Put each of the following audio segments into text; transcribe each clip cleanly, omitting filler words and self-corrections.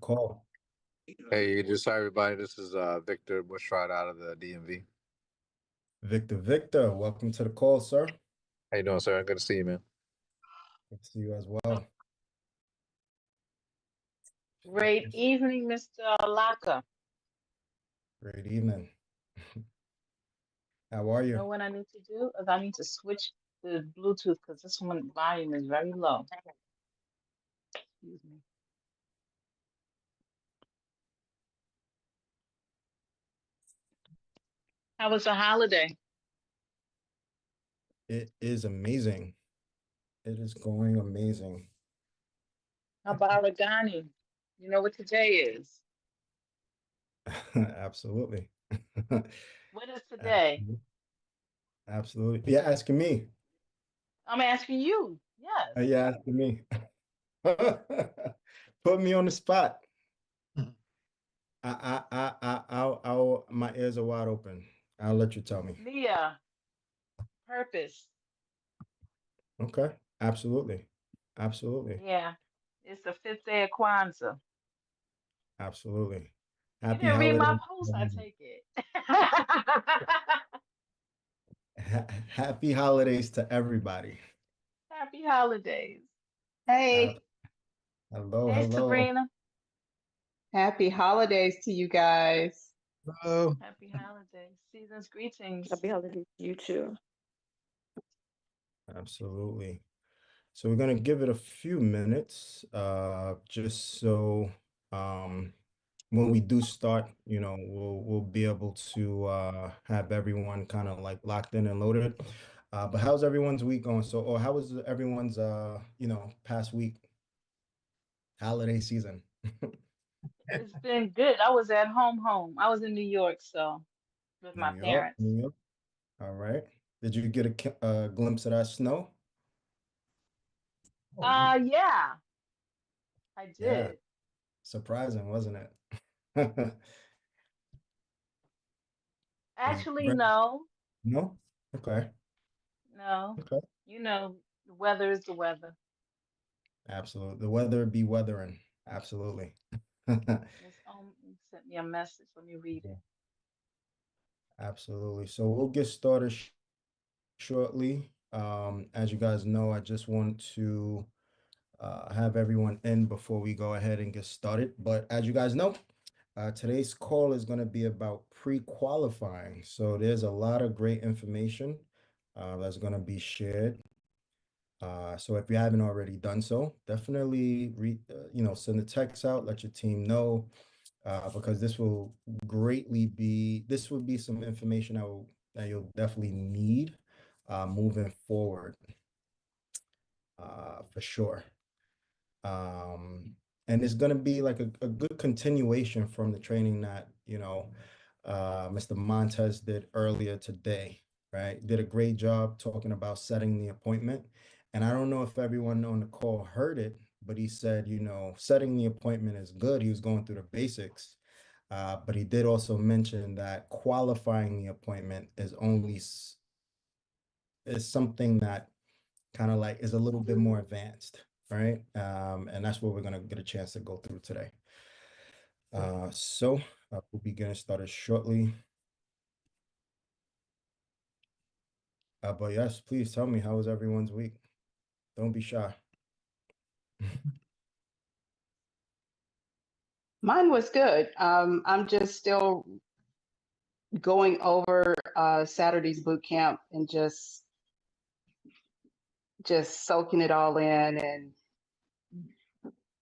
call. Hey, just hi everybody. This is Victor Bushrod out of the DMV. Victor, welcome to the call, sir. How you doing, sir? Good to see you, man. Good to see you as well. Great evening, Mr. Alaka. Great evening. How are You know you? what I need to do? Is I need to switch the Bluetooth because this one volume is very low. Excuse me. How was the holiday? It is amazing. It is going amazing. How about origami? You know what today is? Absolutely. What is today? Absolutely. Absolutely. You're asking me. I'm asking you. Yes. You're asking me. Put me on the spot. My ears are wide open. I'll let you tell me. Leah, purpose. Okay. Absolutely. Absolutely. Yeah. It's the fifth day of Kwanzaa. Absolutely. You Happy didn't read my holidays. post, I take it. Happy holidays to everybody. Happy holidays. Hap- Hey, Hello, Hey, hello. Sabrina. happy holidays to you guys. Hello. Happy holidays. Season's greetings. Happy holidays to you too. Absolutely. So we're gonna give it a few minutes, just so when we do start, we'll be able to have everyone kind of like locked in and loaded. But how's everyone's week going? Or how was everyone's past week, holiday season? It's been good. I was at home. I was in New York, so with New my York, parents. New York. All right. Did you get a glimpse of that snow? Yeah, I Yeah, did. surprising, wasn't it? Was Actually, very, no, no? Okay. no. Okay. You know, the weather is the weather. Absolutely. The weather be weathering. Absolutely. Miss sent me a message. Let me read it. Absolutely. So we'll get started shortly. As you guys know, I just want to have everyone in before we go ahead and get started. But as you guys know, today's call is going to be about pre-qualifying. So there's a lot of great information that's going to be shared. So if you haven't already done so, definitely send the text out, let your team know, because this will be some information that you'll definitely need moving forward, for sure. And it's going to be like a good continuation from the training that, Mr. Montez did earlier today, right? Did a great job talking about setting the appointment. And I don't know if everyone on the call heard it, but he said, setting the appointment is good. He was going through the basics. But he did also mention that qualifying the appointment is something that kind of like is a little bit more advanced, right? And that's what we're gonna get a chance to go through today. So we'll be getting started shortly. But yes, please tell me, how was everyone's week? Don't be shy. Mine was good. I'm just still going over Saturday's boot camp and just soaking it all in and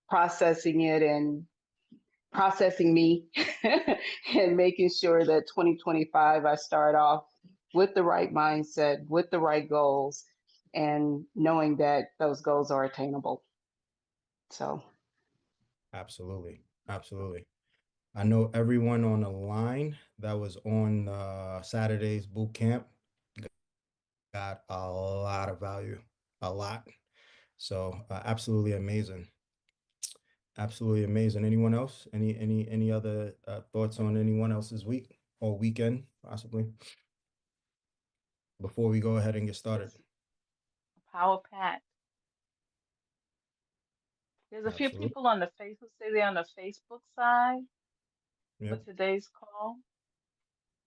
processing it and processing me and making sure that 2025 I start off with the right mindset, with the right goals, and knowing that those goals are attainable. So Absolutely. Absolutely. I know everyone on the line that was on Saturday's boot camp got a lot of value, a lot. So absolutely amazing. Absolutely amazing. Anyone else? Any other thoughts on anyone else's week or weekend, possibly, before we go ahead and get started? Yes, power pack. There's a few Absolutely. people on the face who say they're on the Facebook side for Yep. today's call.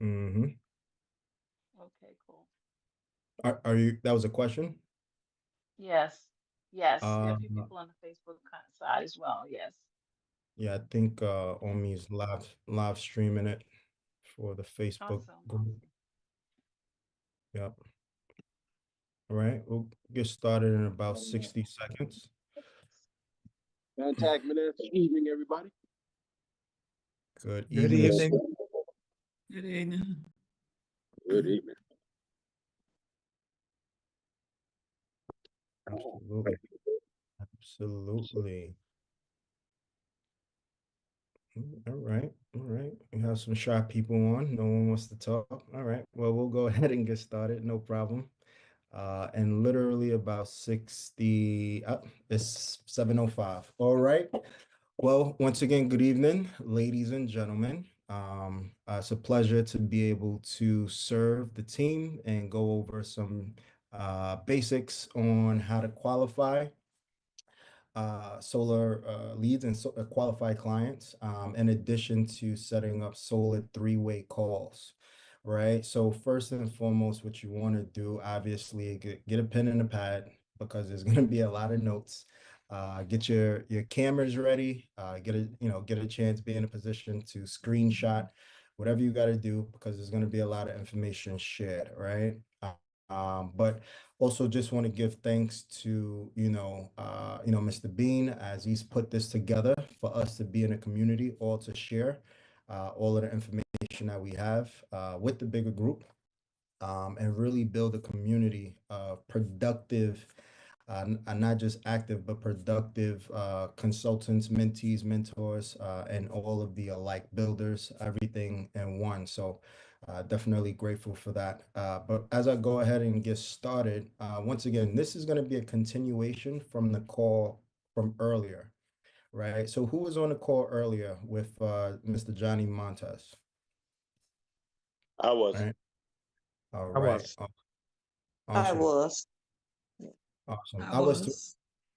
Mm-hmm. Okay, cool. Are you, that was a question? Yes, yes, there are a few Uh, people on the Facebook side as well. Yes. yeah, I think Omi's live streaming it for the Facebook Awesome, group. awesome. Yep. All right, we'll get started in about 60 seconds. Fantastic evening, everybody. Good Good evening. evening. Good evening. Good evening. Absolutely. Absolutely. All right. All right. We have some shy people on. No one wants to talk. All right. Well, we'll go ahead and get started. No problem. And literally about 60, it's 7:05. All right. Well, once again, good evening, ladies and gentlemen. It's a pleasure to be able to serve the team and go over some basics on how to qualify solar leads and qualified clients, in addition to setting up solar three-way calls, right? So first and foremost, what you want to do, obviously, get a pen and a pad because there's going to be a lot of notes. Get your cameras ready. Get a chance, be in a position to screenshot whatever you got to do because there's going to be a lot of information shared, right? But also just want to give thanks to, Mr. Bean as he's put this together for us to be in a community, all to share all of the information that we have with the bigger group, and really build a community of productive, not just active, but productive consultants, mentees, mentors, and all of the alike builders, everything in one. So definitely grateful for that. But as I go ahead and get started, once again, this is going to be a continuation from the call from earlier, right? So who was on the call earlier with Mr. Johnny Montes? I was. Right. All I right. was. I Awesome. was. Awesome. I I was too.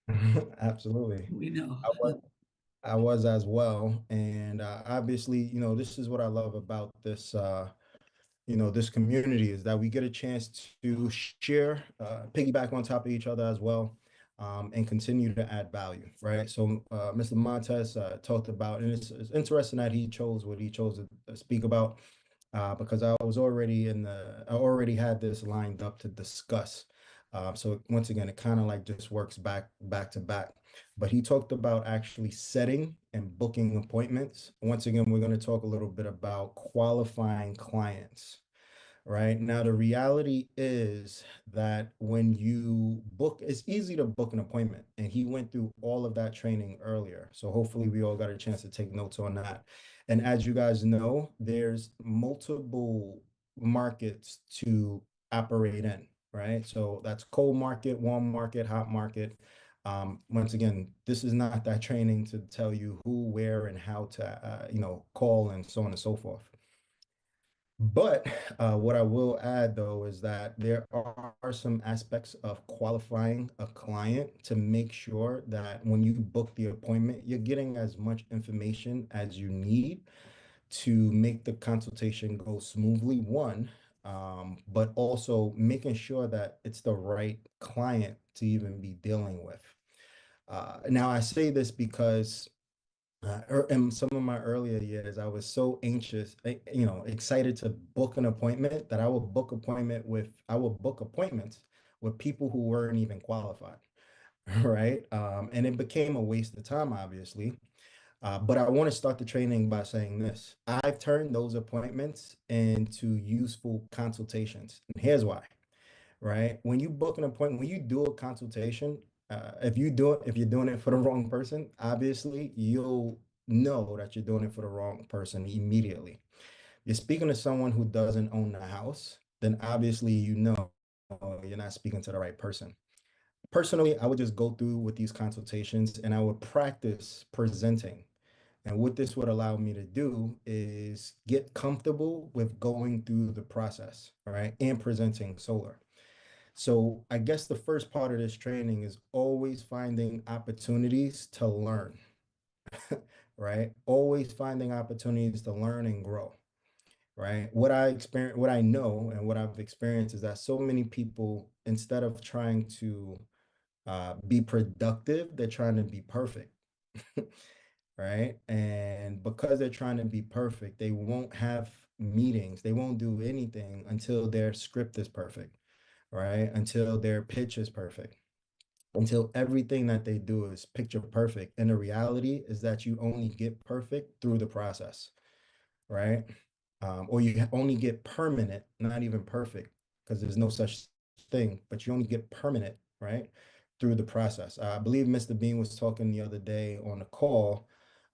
was. Absolutely. We know. I was. I was as well. And obviously, this is what I love about this community is that we get a chance to share, piggyback on top of each other as well, and continue to add value, right? So Mr. Montes talked about, and it's interesting that he chose what he chose to speak about, because I already had this lined up to discuss. So once again, it kind of like just works back to back. But he talked about actually setting and booking appointments. Once again, we're going to talk a little bit about qualifying clients. Right now, the reality is that when you book, it's easy to book an appointment. And he went through all of that training earlier. So hopefully we all got a chance to take notes on that. And as you guys know, there's multiple markets to operate in, right? So that's cold market, warm market, hot market. Once again, this is not that training to tell you who, where, and how to, call and so on and so forth. But what I will add, though, is that there are some aspects of qualifying a client to make sure that when you book the appointment, you're getting as much information as you need to make the consultation go smoothly, one, but also making sure that it's the right client to even be dealing with. Now, I say this because in some of my earlier years, I was so anxious, excited to book an appointment that I would book appointments with people who weren't even qualified, right? And it became a waste of time, obviously. But I want to start the training by saying this. I've turned those appointments into useful consultations. And here's why, right? When you book an appointment, when you do a consultation, if you're doing it for the wrong person, obviously you'll know that you're doing it for the wrong person immediately. You're speaking to someone who doesn't own the house, then obviously you're not speaking to the right person. Personally, I would just go through with these consultations and I would practice presenting. And what this would allow me to do is get comfortable with going through the process, all right, and presenting solar. So I guess the first part of this training is always finding opportunities to learn, right? Always finding opportunities to learn and grow, right? What I know and what I've experienced is that so many people, instead of trying to be productive, they're trying to be perfect, right? And because they're trying to be perfect, they won't have meetings, they won't do anything until their script is perfect, right? Until their pitch is perfect, until everything that they do is picture perfect. And the reality is that you only get perfect through the process, right? Or you only get permanent, not even perfect, because there's no such thing, but you only get permanent, right? Through the process. I believe Mr. Bean was talking the other day on the call.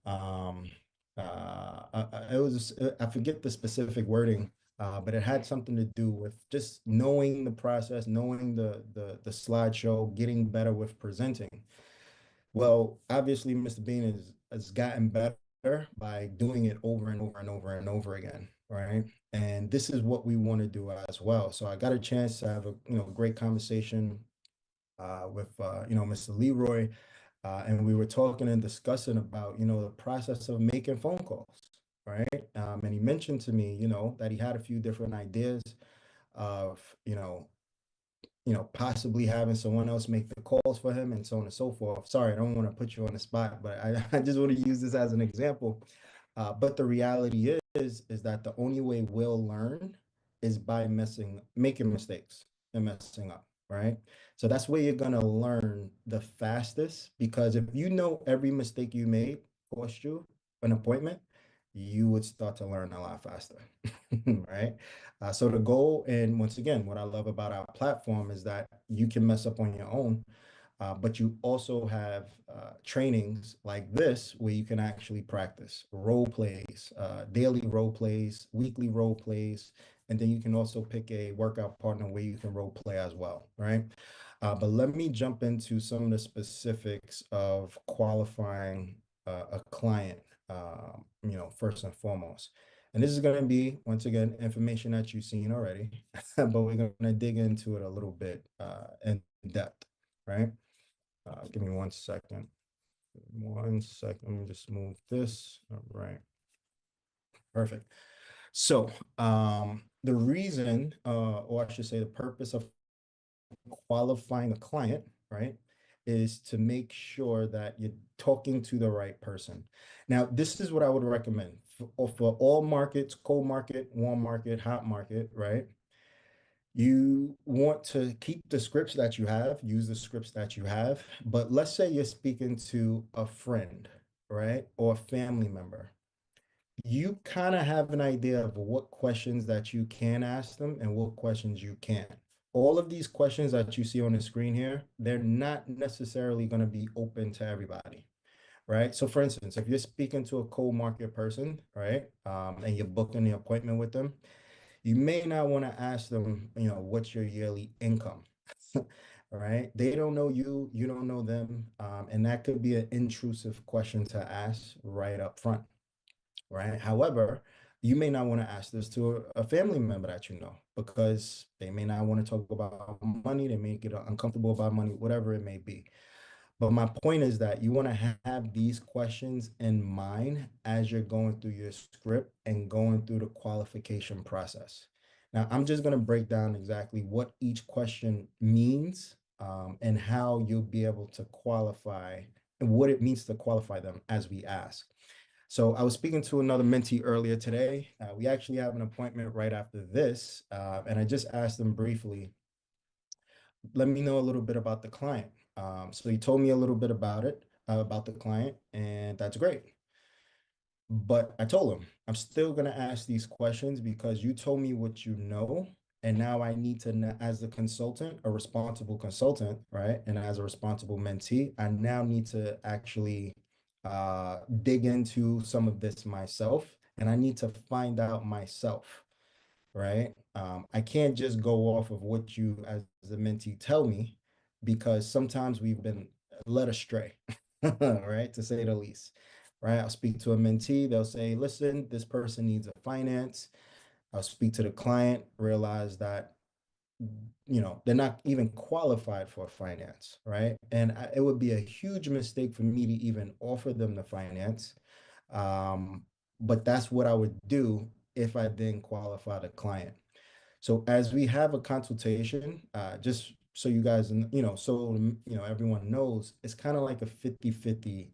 Um, it was, I forget the specific wording, but it had something to do with just knowing the process, knowing the slideshow, getting better with presenting. Well, obviously, Mr. Bean has gotten better by doing it over and over and over and over again, right? And this is what we want to do as well. So I got a chance to have a great conversation with Mr. Leroy, and we were talking and discussing about the process of making phone calls, right? And he mentioned to me that he had a few different ideas of possibly having someone else make the calls for him and so on and so forth. Sorry, I don't want to put you on the spot, but I just want to use this as an example. But the reality is that the only way we'll learn is by making mistakes and messing up, right? So that's where you're gonna learn the fastest, because if you know every mistake you made cost you an appointment, you would start to learn a lot faster, right? So the goal, and once again, what I love about our platform is that you can mess up on your own, but you also have trainings like this where you can actually practice role plays, daily role plays, weekly role plays, and then you can also pick a workout partner where you can role play as well, right? But let me jump into some of the specifics of qualifying a client, first and foremost. And this is going to be, once again, information that you've seen already, but we're going to dig into it a little bit in depth, right? Give me 1 second. 1 second. Let me just move this. All right. Perfect. So the reason, or I should say the purpose of qualifying a client, right, is to make sure that you're talking to the right person. Now, this is what I would recommend for all markets: cold market, warm market, hot market, right? You want to keep the scripts that you have, use the scripts that you have, but let's say you're speaking to a friend, right, or a family member. You kind of have an idea of what questions that you can ask them and what questions you can't. All of these questions that you see on the screen here, they're not necessarily going to be open to everybody, right? So for instance, if you're speaking to a cold market person, right, and you're booking the appointment with them, you may not want to ask them, what's your yearly income? All right. They don't know you, you don't know them. And that could be an intrusive question to ask right up front, right? However, you may not want to ask this to a family member that you know, because they may not want to talk about money. They may get uncomfortable about money, whatever it may be. But my point is that you want to have these questions in mind as you're going through your script and going through the qualification process. Now, I'm just going to break down exactly what each question means, and how you'll be able to qualify and what it means to qualify them as we ask. So I was speaking to another mentee earlier today. We actually have an appointment right after this, and I just asked them briefly, let me know a little bit about the client. So he told me a little bit about it, about the client, and that's great. But I told him, I'm still going to ask these questions because you told me what you know. And now I need to, as a consultant, a responsible consultant, right? And as a responsible mentee, I now need to actually dig into some of this myself. And I need to find out myself, right? I can't just go off of what you as a mentee tell me, because sometimes we've been led astray, right? To say the least, right? I'll speak to a mentee, they'll say, listen, this person needs a finance. I'll speak to the client, realize that they're not even qualified for finance, right? And it would be a huge mistake for me to even offer them the finance. Um, but that's what I would do if I didn't qualify the client. So as we have a consultation, just so you guys, everyone knows, it's kind of like a 50-50,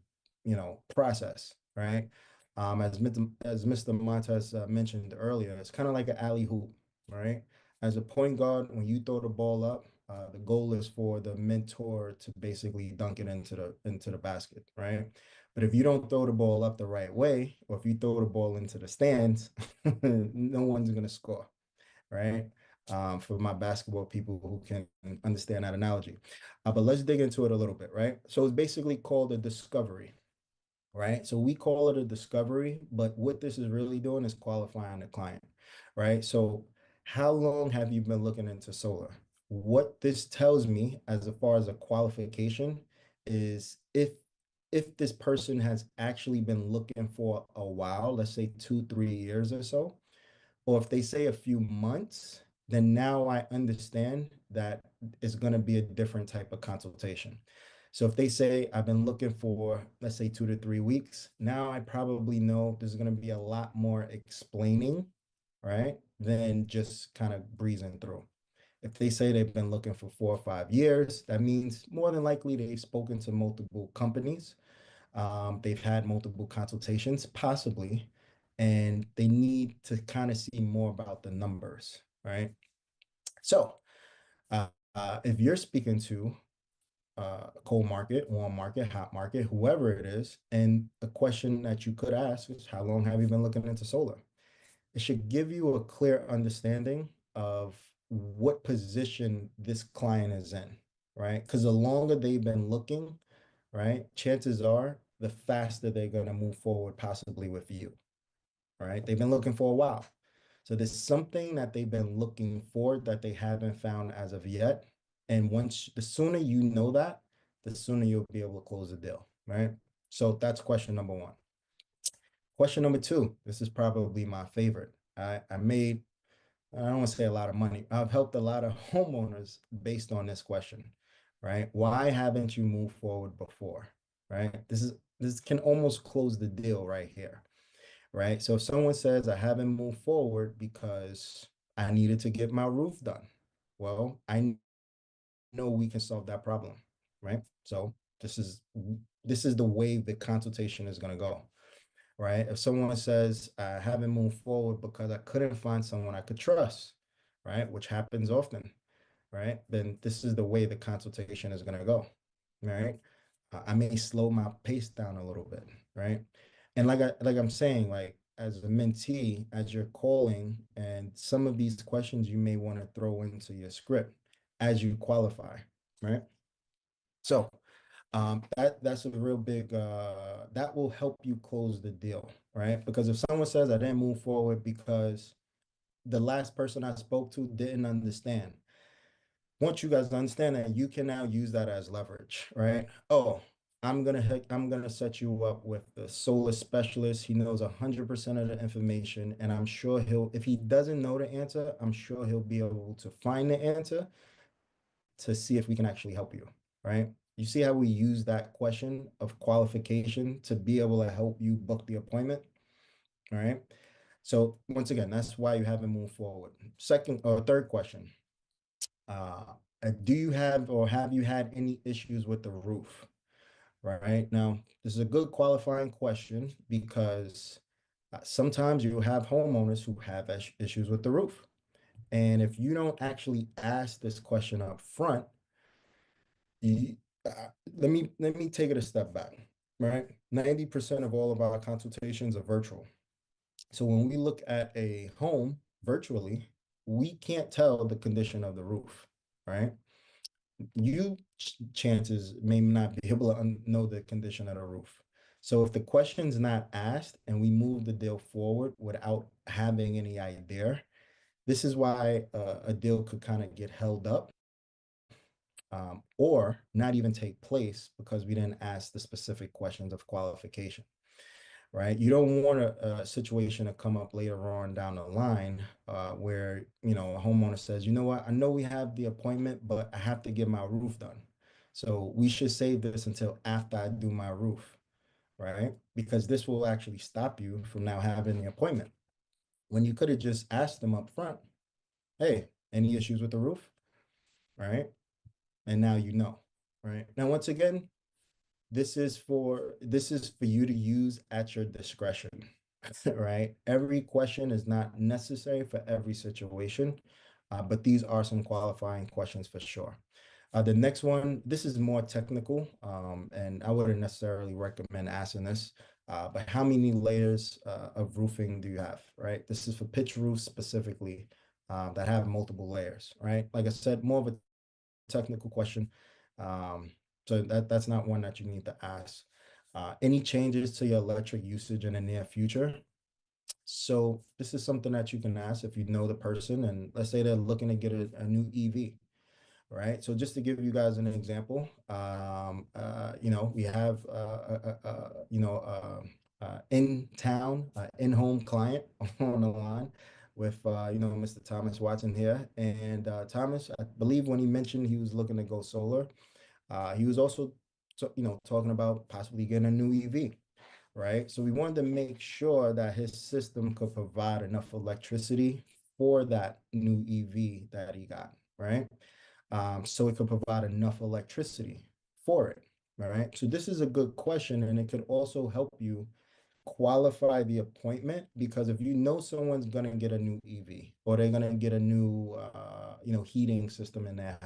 process, right? As Mr. Montes mentioned earlier, it's kind of like an alley hoop, right? As a point guard, when you throw the ball up, the goal is for the mentor to basically dunk it into the basket, right? But if you don't throw the ball up the right way, or if you throw the ball into the stands, no one's gonna score, right? For my basketball people who can understand that analogy. But let's dig into it a little bit, right? So it's basically called a discovery, right? So we call it a discovery, but what this is really doing is qualifying the client, right? So how long have you been looking into solar? What this tells me as far as a qualification is if this person has actually been looking for a while, let's say 2-3 years or so, or if they say a few months, then now I understand that it's going to be a different type of consultation. So if they say I've been looking for, let's say 2 to 3 weeks, now I probably know there's going to be a lot more explaining, right? Than just kind of breezing through. If they say they've been looking for 4 or 5 years, that means more than likely they've spoken to multiple companies. They've had multiple consultations, possibly, and they need to kind of see more about the numbers, right? So, if you're speaking to cold market, warm market, hot market, whoever it is, and the question that you could ask is, how long have you been looking into solar? It should give you a clear understanding of what position this client is in, right? Because the longer they've been looking, right, chances are the faster they're going to move forward, possibly with you, right? They've been looking for a while. So there's something that they've been looking for that they haven't found as of yet. And the sooner you know that, the sooner you'll be able to close the deal, right? So that's question number one. Question number two, this is probably my favorite. I don't want to say a lot of money. I've helped a lot of homeowners based on this question, right? Why haven't you moved forward before, right? This can almost close the deal right here, right? So if someone says I haven't moved forward because I needed to get my roof done, well, I know we can solve that problem, right? So this is the way the consultation is going to go, right? If someone says, I haven't moved forward because I couldn't find someone I could trust, right? Which happens often, right? Then this is the way the consultation is going to go, right? I may slow my pace down a little bit, right? And like I'm saying, like as a mentee, as you're calling, and some of these questions you may want to throw into your script as you qualify, right? So that's a real big that will help you close the deal, right? Because if someone says I didn't move forward because the last person I spoke to didn't understand, I want you guys to understand that you can now use that as leverage, right? Oh, I'm gonna set you up with the solar specialist. He knows 100% of the information, and I'm sure if he doesn't know the answer, I'm sure he'll be able to find the answer to see if we can actually help you, right? You see how we use that question of qualification to be able to help you book the appointment, all right? So once again, that's why you haven't moved forward. Second or third question, uh, do you have or have you had any issues with the roof, right? Now, this is a good qualifying question because sometimes you have homeowners who have issues with the roof. And if you don't actually ask this question up front, you, let me take it a step back, right? 90% of all of our consultations are virtual. So when we look at a home virtually, we can't tell the condition of the roof, right? You chances may not be able to know the condition of the roof. So if the question's not asked and we move the deal forward without having any idea, this is why a deal could kind of get held up, or not even take place because we didn't ask the specific questions of qualification, right? You don't want a situation to come up later on down the line where, you know, a homeowner says, you know what, I know we have the appointment, but I have to get my roof done. So we should save this until after I do my roof, right? Because this will actually stop you from now having the appointment. When you could have just asked them up front, hey, any issues with the roof? Right? And now you know, right? Now, once again, this is for you to use at your discretion, right? Every question is not necessary for every situation, but these are some qualifying questions for sure. The next one, this is more technical, and I wouldn't necessarily recommend asking this, but how many layers of roofing do you have, right? This is for pitch roofs specifically that have multiple layers, right? Like I said, more of a technical question. Um, so that's not one that you need to ask. Any changes to your electric usage in the near future? So this is something that you can ask if you know the person, and let's say they're looking to get a new EV, right? So just to give you guys an example, you know, we have in town, in-home client on the line with you know, Mr. Thomas Watson here, and Thomas, I believe when he mentioned he was looking to go solar, he was also you know, talking about possibly getting a new EV, right? So we wanted to make sure that his system could provide enough electricity for that new EV that he got, right? So it could provide enough electricity for it. All right. So this is a good question, and it could also help you qualify the appointment, because if you know someone's going to get a new EV or they're going to get a new, you know, heating system in their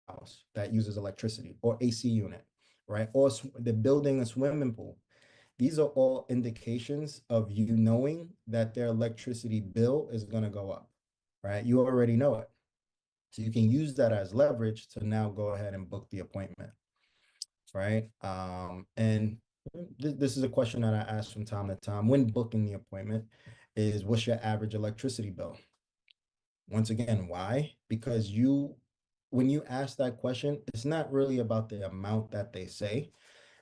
house that uses electricity, or AC unit, right? Or they're building a swimming pool. These are all indications of you knowing that their electricity bill is going to go up, right? You already know it. So you can use that as leverage to now go ahead and book the appointment, right? And this is a question that I ask from time to time when booking the appointment is, what's your average electricity bill? Once again, why? Because when you ask that question, it's not really about the amount that they say,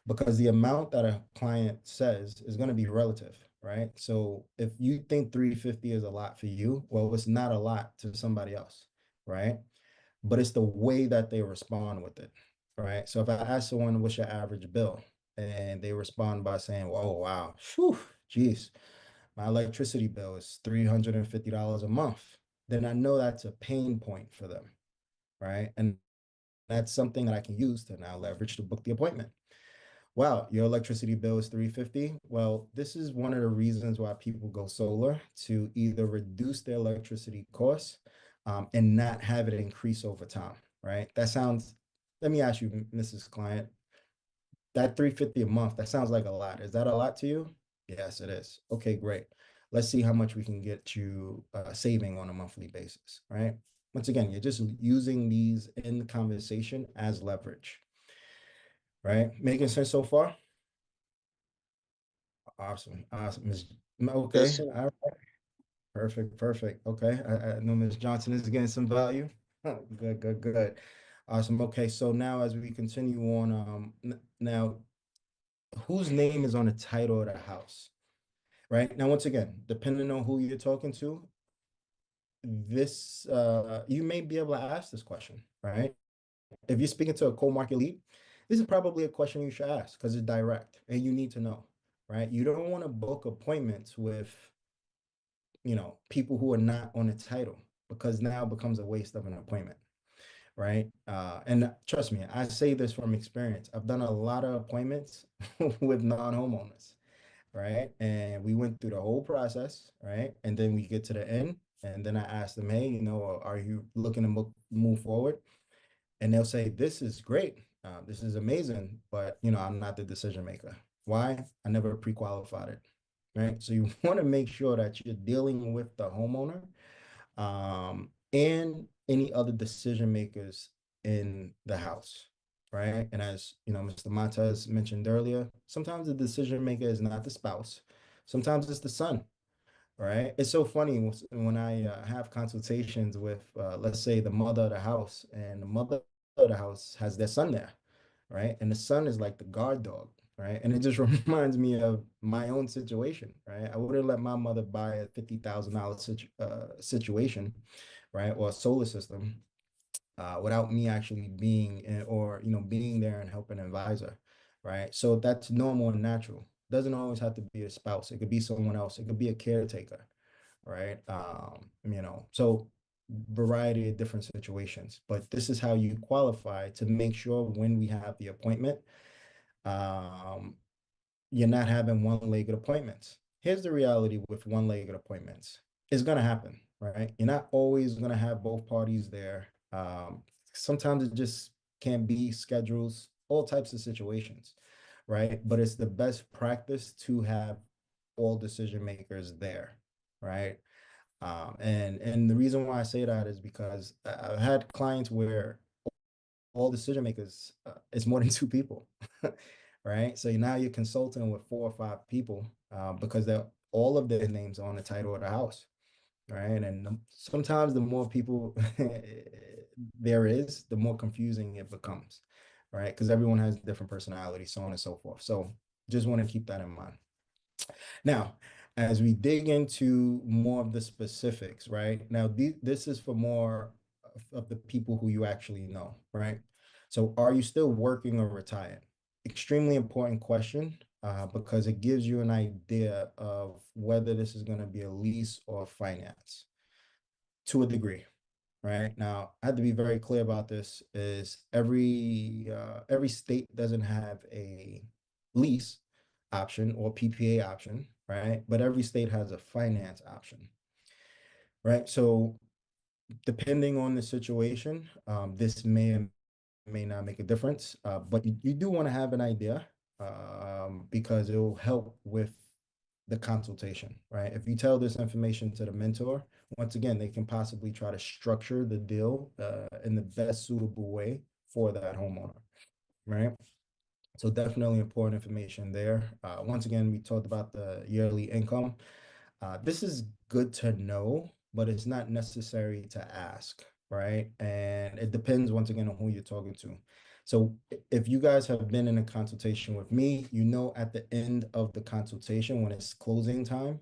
because the amount that a client says is going to be relative, right? So if you think 350 is a lot for you, well, it's not a lot to somebody else, right? But it's the way that they respond with it, right? So if I ask someone, what's your average bill? And they respond by saying, oh, wow, whew, geez, my electricity bill is $350 a month, then I know that's a pain point for them, right? And that's something that I can use to now leverage to book the appointment. Wow, your electricity bill is 350. Well, this is one of the reasons why people go solar, to either reduce their electricity costs and not have it increase over time, right? That sounds, let me ask you, Mrs. Client, that 350 a month, that sounds like a lot. Is that a lot to you? Yes, it is. Okay, great. Let's see how much we can get you saving on a monthly basis, right? Once again, you're just using these in the conversation as leverage, right? Making sense so far? Awesome. Awesome. Yes, Okay. sir. All right. Perfect. Perfect. Okay. I know Ms. Johnson is getting some value. Good, good, good. Awesome. Okay. So now as we continue on, now whose name is on the title of the house? Right. Now, once again, depending on who you're talking to, this you may be able to ask this question, right? If you're speaking to a co-market lead, this is probably a question you should ask because it's direct and you need to know, right? You don't want to book appointments with, you know, people who are not on the title, because now it becomes a waste of an appointment, right? And trust me, I say this from experience. I've done a lot of appointments with non-homeowners, right? And we went through the whole process, right? And then we get to the end, and then I ask them, hey, you know, are you looking to move forward? And they'll say, this is great. This is amazing, but you know, I'm not the decision maker. Why? I never pre-qualified it, right? So you want to make sure that you're dealing with the homeowner and any other decision makers in the house, right? And as you know, Mr. Matas mentioned earlier, sometimes the decision maker is not the spouse. Sometimes it's the son, right? It's so funny when I have consultations with, let's say, the mother of the house, and the mother of the house has their son there, right? And the son is like the guard dog, right? And it just reminds me of my own situation, right? I wouldn't let my mother buy a $50,000 situation, right, or a solar system without me actually being or being there and helping advise her, right? So that's normal and natural. Doesn't always have to be a spouse. It could be someone else. It could be a caretaker, right? So variety of different situations. But this is how you qualify to make sure when we have the appointment, um, you're not having one-legged appointments. Here's the reality with one-legged appointments. It's gonna happen, right? You're not always gonna have both parties there. Sometimes it just can't be schedules, all types of situations, right? But it's the best practice to have all decision makers there, right? And the reason why I say that is because I've had clients where all decision makers is more than two people, right? So now you're consulting with four or five people because they're all of their names on the title of the house, right? And sometimes the more people there is, the more confusing it becomes, right? Because everyone has different personalities, so on and so forth. So just want to keep that in mind. Now, as we dig into more of the specifics, right? Now, this is for more of the people who you actually know, right? So, are you still working or retired? Extremely important question because it gives you an idea of whether this is going to be a lease or finance to a degree, right? Now, I have to be very clear about this is every state doesn't have a lease option or PPA option, right? But every state has a finance option, right? So depending on the situation, this may or may not make a difference, but you do want to have an idea because it will help with the consultation, right? If you tell this information to the mentor, once again, they can possibly try to structure the deal in the best suitable way for that homeowner, right? So definitely important information there. Once again, we talked about the yearly income. This is good to know, but it's not necessary to ask, right? And it depends once again on who you're talking to. So if you guys have been in a consultation with me, you know at the end of the consultation when it's closing time,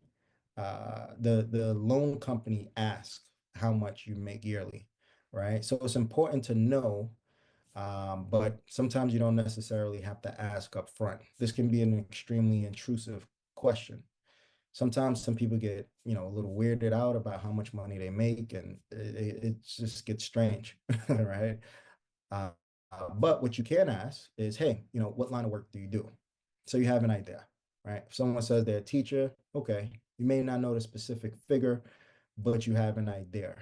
the loan company asks how much you make yearly, right? So it's important to know, but sometimes you don't necessarily have to ask up front. This can be an extremely intrusive question. Sometimes some people get, a little weirded out about how much money they make, and it just gets strange, right? Uh, but what you can ask is, hey, what line of work do you do? So you have an idea, right? If someone says they're a teacher, okay, you may not know the specific figure, but you have an idea.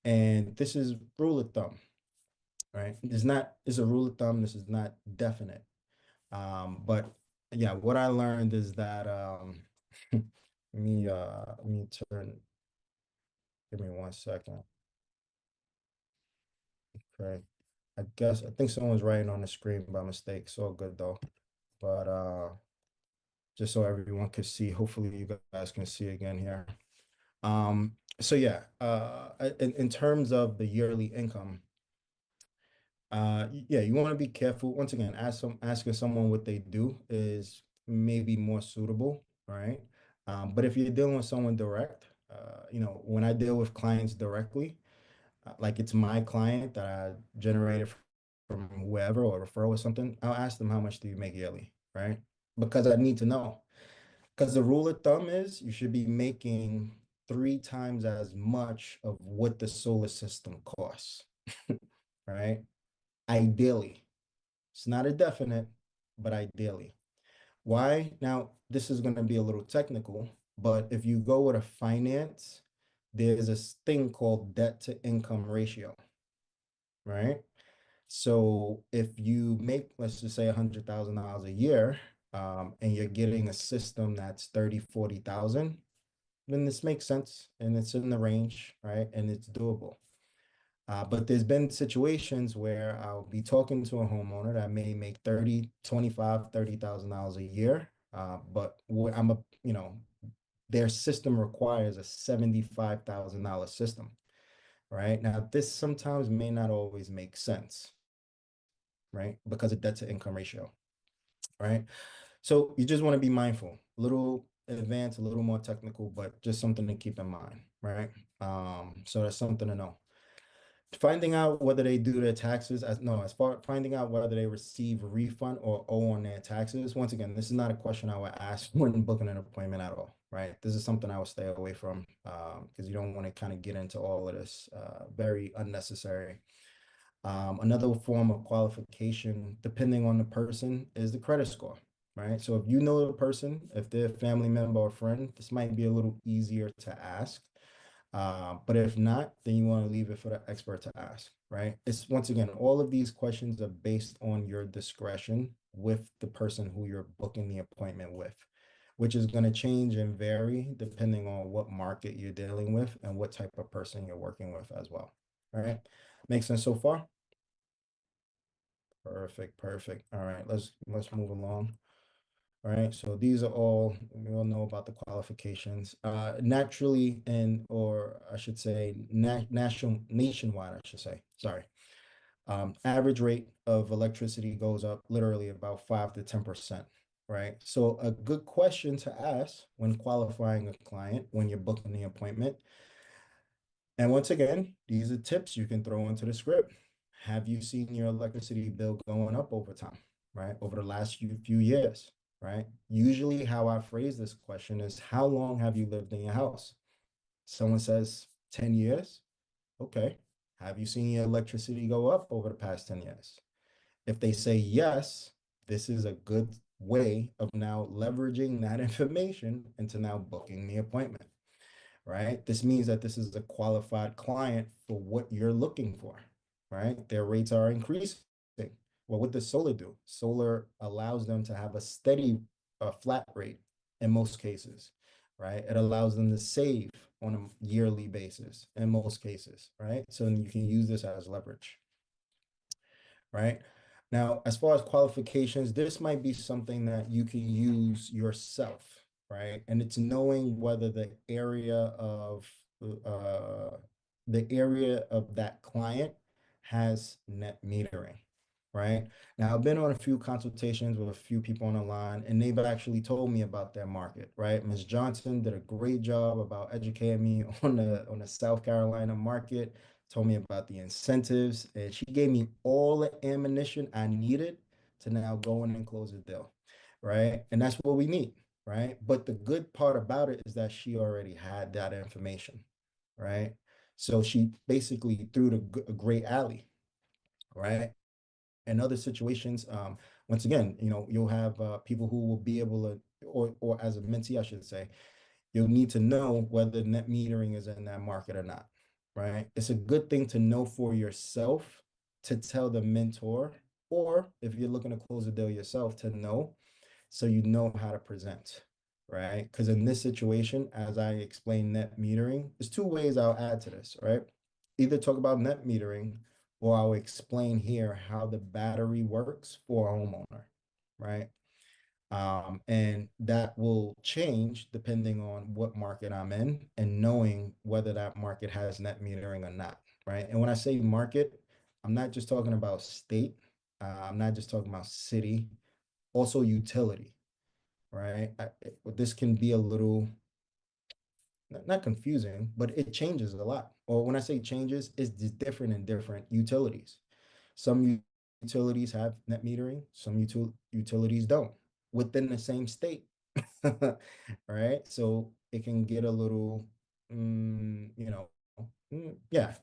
And this is rule of thumb, right? It's a rule of thumb. This is not definite. But yeah, what I learned is that let me turn, give me 1 second. Okay. I think someone's writing on the screen by mistake. It's all good though. But just so everyone can see, hopefully you guys can see again here. So yeah, in terms of the yearly income, yeah, you want to be careful. Once again, asking someone what they do is maybe more suitable, right? But if you're dealing with someone direct, when I deal with clients directly, like it's my client that I generated from whoever or referral or something, I'll ask them how much do you make yearly, right? Because I need to know. Because the rule of thumb is you should be making 3 times as much of what the solar system costs, right? Ideally. It's not a definite, but ideally. Why? Now, this is going to be a little technical, but if you go with a finance, there's this thing called debt to income ratio, right? So if you make, let's just say $100,000 a year, and you're getting a system that's 30, 40,000, then this makes sense and it's in the range, right? And it's doable. But there's been situations where I'll be talking to a homeowner that may make 30, 25, $30,000 a year. But what their system requires a $75,000 system, right? Now, this sometimes may not always make sense, right? Because of debt to income ratio, right? So you just want to be mindful, a little advanced, a little more technical, but just something to keep in mind, right? So that's something to know. Finding out whether they do their taxes, as far finding out whether they receive a refund or owe on their taxes. Once again, this is not a question I would ask when booking an appointment at all, right? This is something I would stay away from because you don't want to kind of get into all of this, very unnecessary. Another form of qualification, depending on the person, is the credit score, right? So if you know the person, if they're a family member or friend, this might be a little easier to ask. But if not, then you want to leave it for the expert to ask, right? It's once again, all of these questions are based on your discretion with the person who you're booking the appointment with, which is going to change and vary depending on what market you're dealing with and what type of person you're working with as well. All right. Makes sense so far? Perfect, perfect. All right, let's move along. All right, so these are all we all know about the qualifications. Naturally, and or I should say, nationwide, I should say. Sorry. Average rate of electricity goes up literally about 5 to 10%, right? So a good question to ask when qualifying a client when you're booking the appointment. And once again, these are tips you can throw into the script. Have you seen your electricity bill going up over time, right? Over the last few years, right? Usually, how I phrase this question is, how long have you lived in your house? Someone says 10 years. Okay. Have you seen your electricity go up over the past 10 years? If they say yes, this is a good way of now leveraging that information into now booking the appointment, right? This means that this is a qualified client for what you're looking for, right? Their rates are increasing. Well, what does solar do? Solar allows them to have a steady, flat rate in most cases, right? It allows them to save on a yearly basis in most cases, right? So you can use this as leverage, right? Now, as far as qualifications, this might be something that you can use yourself, right? And it's knowing whether uh, the area of that client has net metering, right? Now, I've been on a few consultations with a few people on the line, and they've actually told me about their market, right? Ms. Johnson did a great job about educating me on the South Carolina market, told me about the incentives, and she gave me all the ammunition I needed to now go in and close the deal, right? And that's what we need, right? But the good part about it is that she already had that information, right? So she basically threw a great alley, right? In other situations, once again, you'll have people who will be able to, or as a mentee, I should say, you'll need to know whether net metering is in that market or not, right? It's a good thing to know for yourself to tell the mentor, or if you're looking to close a deal yourself, to know so you know how to present, right? Because in this situation, as I explained net metering, there's two ways I'll add to this, right? Either talk about net metering or I'll explain here how the battery works for a homeowner, right? And that will change depending on what market I'm in and knowing whether that market has net metering or not, right? And when I say market, I'm not just talking about state, I'm not just talking about city, also utility, right? This can be a little, not confusing, but it changes a lot. Or when I say changes, it's just different in different utilities. Some utilities have net metering, some utilities don't within the same state. Right? So it can get a little, yeah,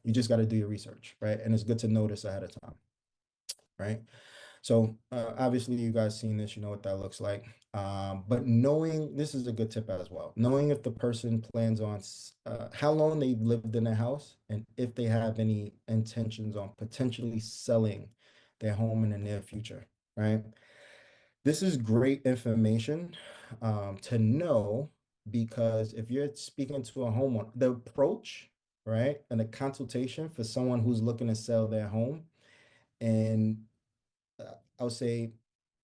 you just got to do your research, right? And it's good to notice ahead of time, right? So obviously you guys seen this, you know what that looks like. But knowing, this is a good tip as well, knowing if the person plans on how long they've lived in a house and if they have any intentions on potentially selling their home in the near future, right? This is great information to know because if you're speaking to a homeowner, the approach, right, and the consultation for someone who's looking to sell their home and I would say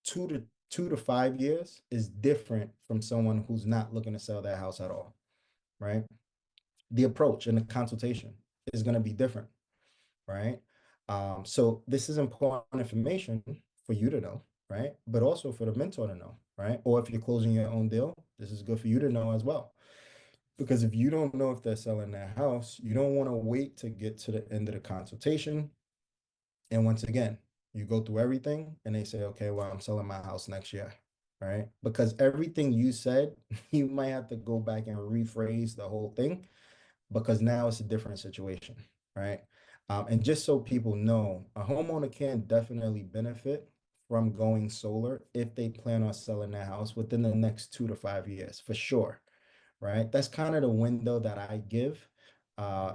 2 to 5 years is different from someone who's not looking to sell their house at all, right? The approach and the consultation is going to be different, right? So this is important information for you to know, right? But also for the mentor to know, right? Or if you're closing your own deal, this is good for you to know as well. Because if you don't know if they're selling their house, you don't want to wait to get to the end of the consultation. And once again, you go through everything and they say, okay, well, I'm selling my house next year, right? Because everything you said, you might have to go back and rephrase the whole thing because now it's a different situation, right? And just so people know, a homeowner can definitely benefit from going solar if they plan on selling their house within the next 2 to 5 years, for sure, right? That's kind of the window that I give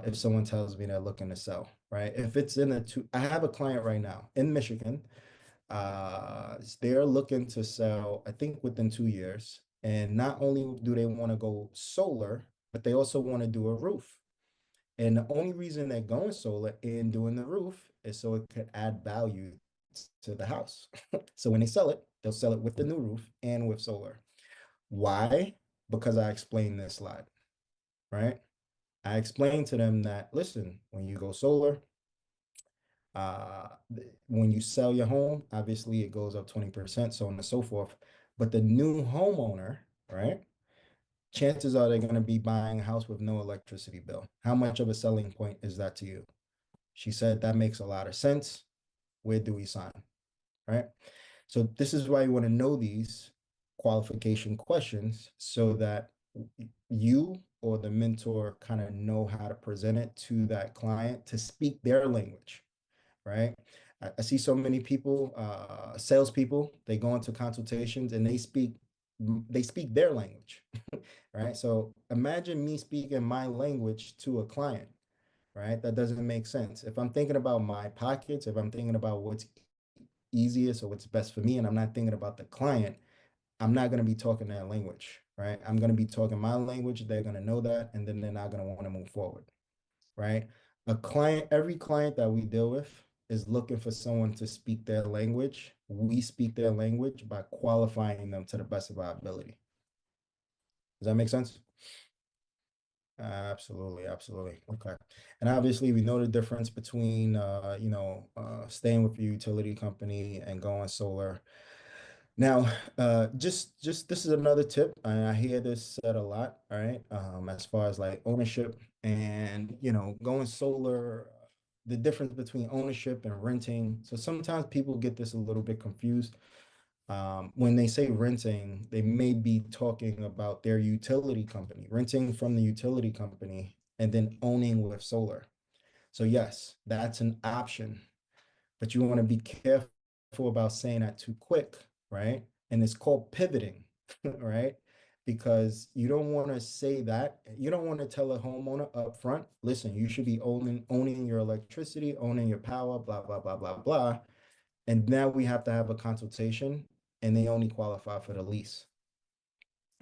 if someone tells me they're looking to sell, right? If it's in a two, I have a client right now in Michigan. They're looking to sell, I think, within 2 years. And not only do they want to go solar, but they also want to do a roof. And the only reason they're going solar and doing the roof is so it could add value to the house. So when they sell it, they'll sell it with the new roof and with solar. Why? Because I explained this slide, right? I explained to them that, listen, when you go solar, when you sell your home, obviously it goes up 20%, so on and so forth. But the new homeowner, right? Chances are they're going to be buying a house with no electricity bill. How much of a selling point is that to you? She said that makes a lot of sense. Where do we sign? Right? So this is why you want to know these qualification questions so that you or the mentor kind of know how to present it to that client to speak their language, right? I see so many people, salespeople, they go into consultations and they speak their language, right? So imagine me speaking my language to a client, right? That doesn't make sense. If I'm thinking about my pockets, if I'm thinking about what's easiest or what's best for me, and I'm not thinking about the client, I'm not going to be talking their language, right? I'm going to be talking my language. They're going to know that, and then they're not going to want to move forward, right? Every client that we deal with is looking for someone to speak their language. We speak their language by qualifying them to the best of our ability. Does that make sense? Absolutely, absolutely. Okay. And obviously we know the difference between staying with your utility company and going solar. Now, just this is another tip, and I hear this said a lot, all right? As far as like ownership and going solar, the difference between ownership and renting. So sometimes people get this a little bit confused. When they say renting, they may be talking about their utility company, renting from the utility company, and then owning with solar. So yes, that's an option, but you want to be careful about saying that too quick, right? And it's called pivoting, right? Because you don't want to say that. You don't want to tell a homeowner up front, listen, you should be owning your electricity, owning your power, blah, blah, blah, blah, blah. And now we have to have a consultation and they only qualify for the lease,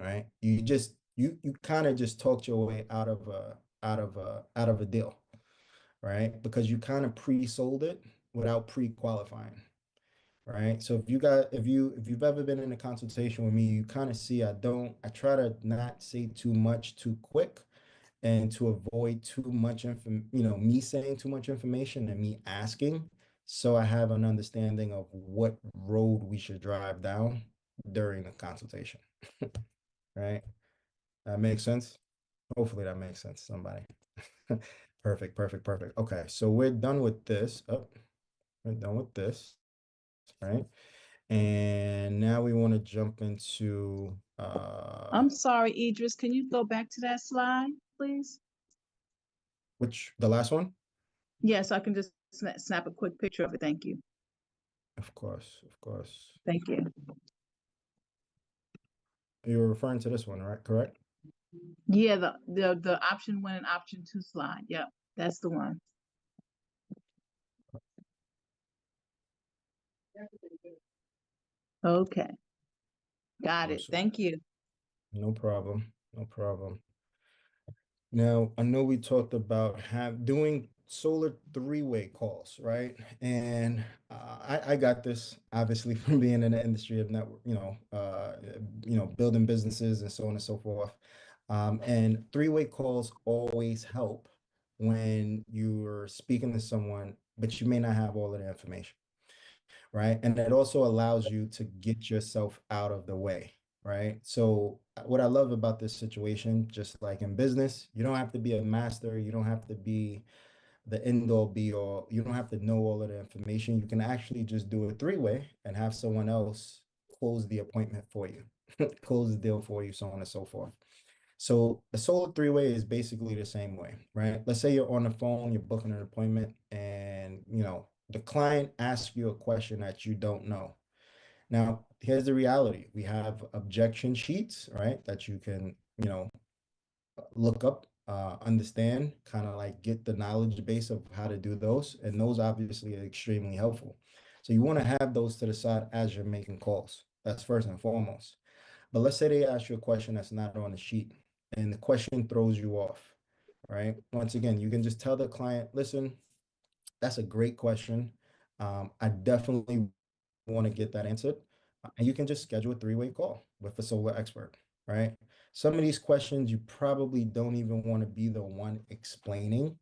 right? You kind of just talked your way out of a deal, right? Because you kind of pre-sold it without pre-qualifying, right? So if you've ever been in a consultation with me, you kind of see I try to not say too much too quick and to avoid too much me saying too much information and me asking, so I have an understanding of what road we should drive down during the consultation, right? That makes sense. Hopefully that makes sense to somebody. Perfect, perfect, perfect. Okay, so we're done with this. Oh, we're done with this, right? And now we want to jump into I'm sorry, Idris, can you go back to that slide, please? the last one? Yes, I can just snap a quick picture of it. Thank you. Of course, of course. Thank you. You're referring to this one, right? Correct? Yeah, the option 1 and option 2 slide. Yep, that's the one. Okay, got it. Awesome. Thank you. No problem. No problem. Now, I know we talked about doing solar three-way calls, right? And I got this obviously from being in the industry of network, building businesses and so on and so forth. And three-way calls always help when you're speaking to someone, but you may not have all of the information, right? And it also allows you to get yourself out of the way, right? So what I love about this situation, just like in business, you don't have to be a master, you don't have to be the end all be all, you don't have to know all of the information. You can actually just do a three-way and have someone else close the appointment for you, close the deal for you, so on and so forth. So a solo three-way is basically the same way, right? Let's say you're on the phone, you're booking an appointment, and the client asks you a question that you don't know. Now, here's the reality. We have objection sheets, right? That you can, look up, understand, kind of like get the knowledge base of how to do those. And those obviously are extremely helpful. So you want to have those to the side as you're making calls. That's first and foremost. But let's say they ask you a question that's not on the sheet and the question throws you off, right? Once again, you can just tell the client, listen, that's a great question. I definitely want to get that answered. And you can just schedule a three-way call with a solar expert, right? Some of these questions you probably don't even want to be the one explaining,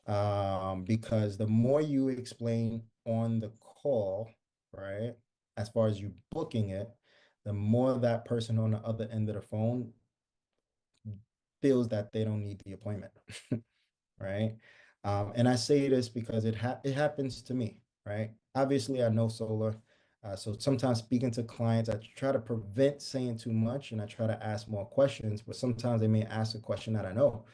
because the more you explain on the call, right, as far as you booking it, the more that person on the other end of the phone feels that they don't need the appointment, right? And I say this because it happens to me, right? Obviously, I know solar. So sometimes speaking to clients, I try to prevent saying too much and I try to ask more questions, but sometimes they may ask a question that I know,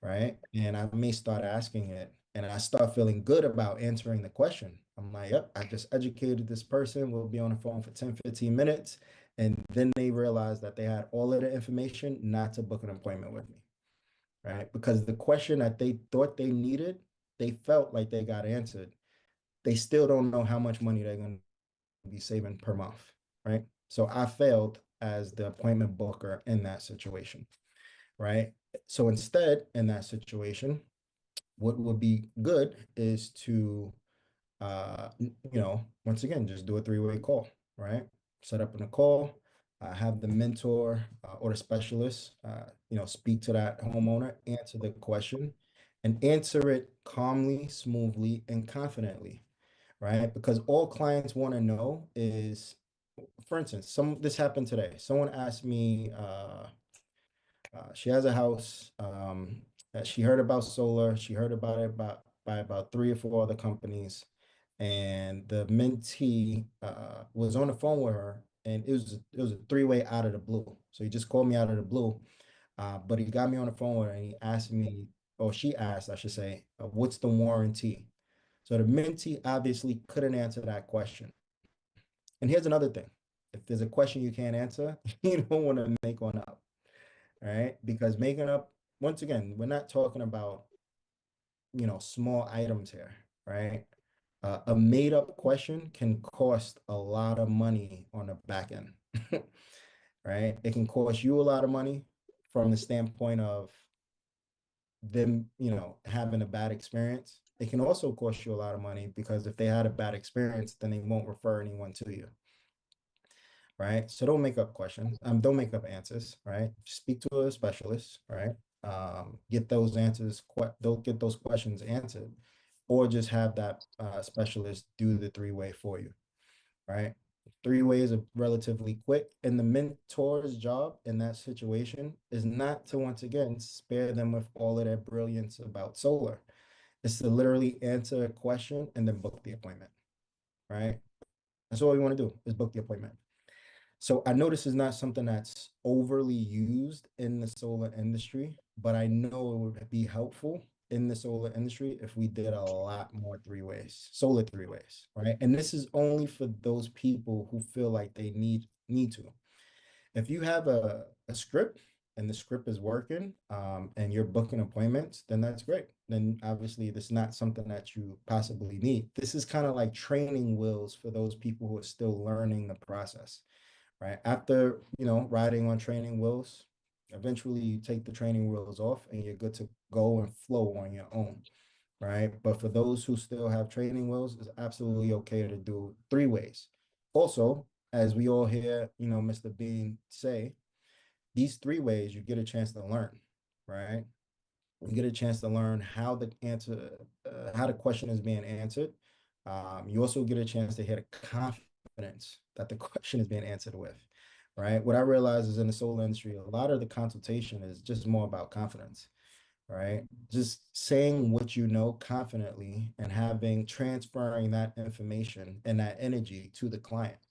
right? And I may start asking it and I start feeling good about answering the question. I'm like, yep, I just educated this person. We'll be on the phone for 10, 15 minutes. And then they realize that they had all of the information not to book an appointment with me, right? Because the question that they thought they needed, they felt like they got answered. They still don't know how much money they're going to be saving per month, right? So I failed as the appointment booker in that situation, right? So instead, in that situation, what would be good is to once again, just do a three-way call, right? Set up in a call, have the mentor or the specialist, speak to that homeowner, answer the question, and answer it calmly, smoothly, and confidently, right? Because all clients want to know is, for instance, this happened today. Someone asked me, she has a house. That she heard about solar. She heard about it by about three or four other companies, and the mentee was on the phone with her, and it was a three-way out of the blue. So he just called me out of the blue, but he got me on the phone with her, and he asked me, or she asked, I should say, what's the warranty? So the mentee obviously couldn't answer that question. And here's another thing: if there's a question you can't answer, you don't want to make one up, right? Because making up, once again, we're not talking about, small items here, right? A made up question can cost a lot of money on the back end, right? It can cost you a lot of money from the standpoint of them, having a bad experience. It can also cost you a lot of money because if they had a bad experience, then they won't refer anyone to you, right? So don't make up questions. Don't make up answers, right? Speak to a specialist, right? Get those answers. Don't get those questions answered, or just have that specialist do the three-way for you, right? Three ways are relatively quick, and the mentor's job in that situation is not to once again spare them with all of their brilliance about solar. It's to literally answer a question and then book the appointment, right? That's all you want to do is book the appointment. So I know this is not something that's overly used in the solar industry, but I know it would be helpful in the solar industry if we did a lot more three ways, solar three ways, right? And this is only for those people who feel like they need to. If you have a script and the script is working, and you're booking appointments, then that's great. Then obviously this is not something that you possibly need. This is kind of like training wheels for those people who are still learning the process, right? After, riding on training wheels, eventually you take the training wheels off and you're good to go and flow on your own, right? But for those who still have training wheels, it's absolutely okay to do three ways. Also, as we all hear, Mr. Bean say, these three ways you get a chance to learn, right? You get a chance to learn how the question is being answered, You also get a chance to hear the confidence that the question is being answered with, right? What I realize is in the solar industry, a lot of the consultation is just more about confidence, right? Just saying what you know confidently and having transferring that information and that energy to the client,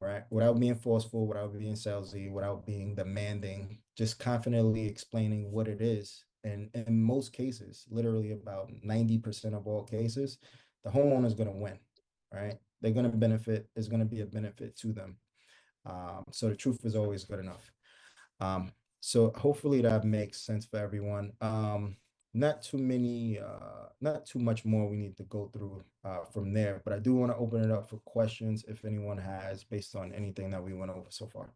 right? Without being forceful, without being salesy, without being demanding, just confidently explaining what it is. And in most cases, literally about 90% of all cases, the homeowner is going to win, right? They're going to benefit, is going to be a benefit to them. So the truth is always good enough. So hopefully that makes sense for everyone. Not too many, not too much more we need to go through from there, but I do want to open it up for questions if anyone has based on anything that we went over so far.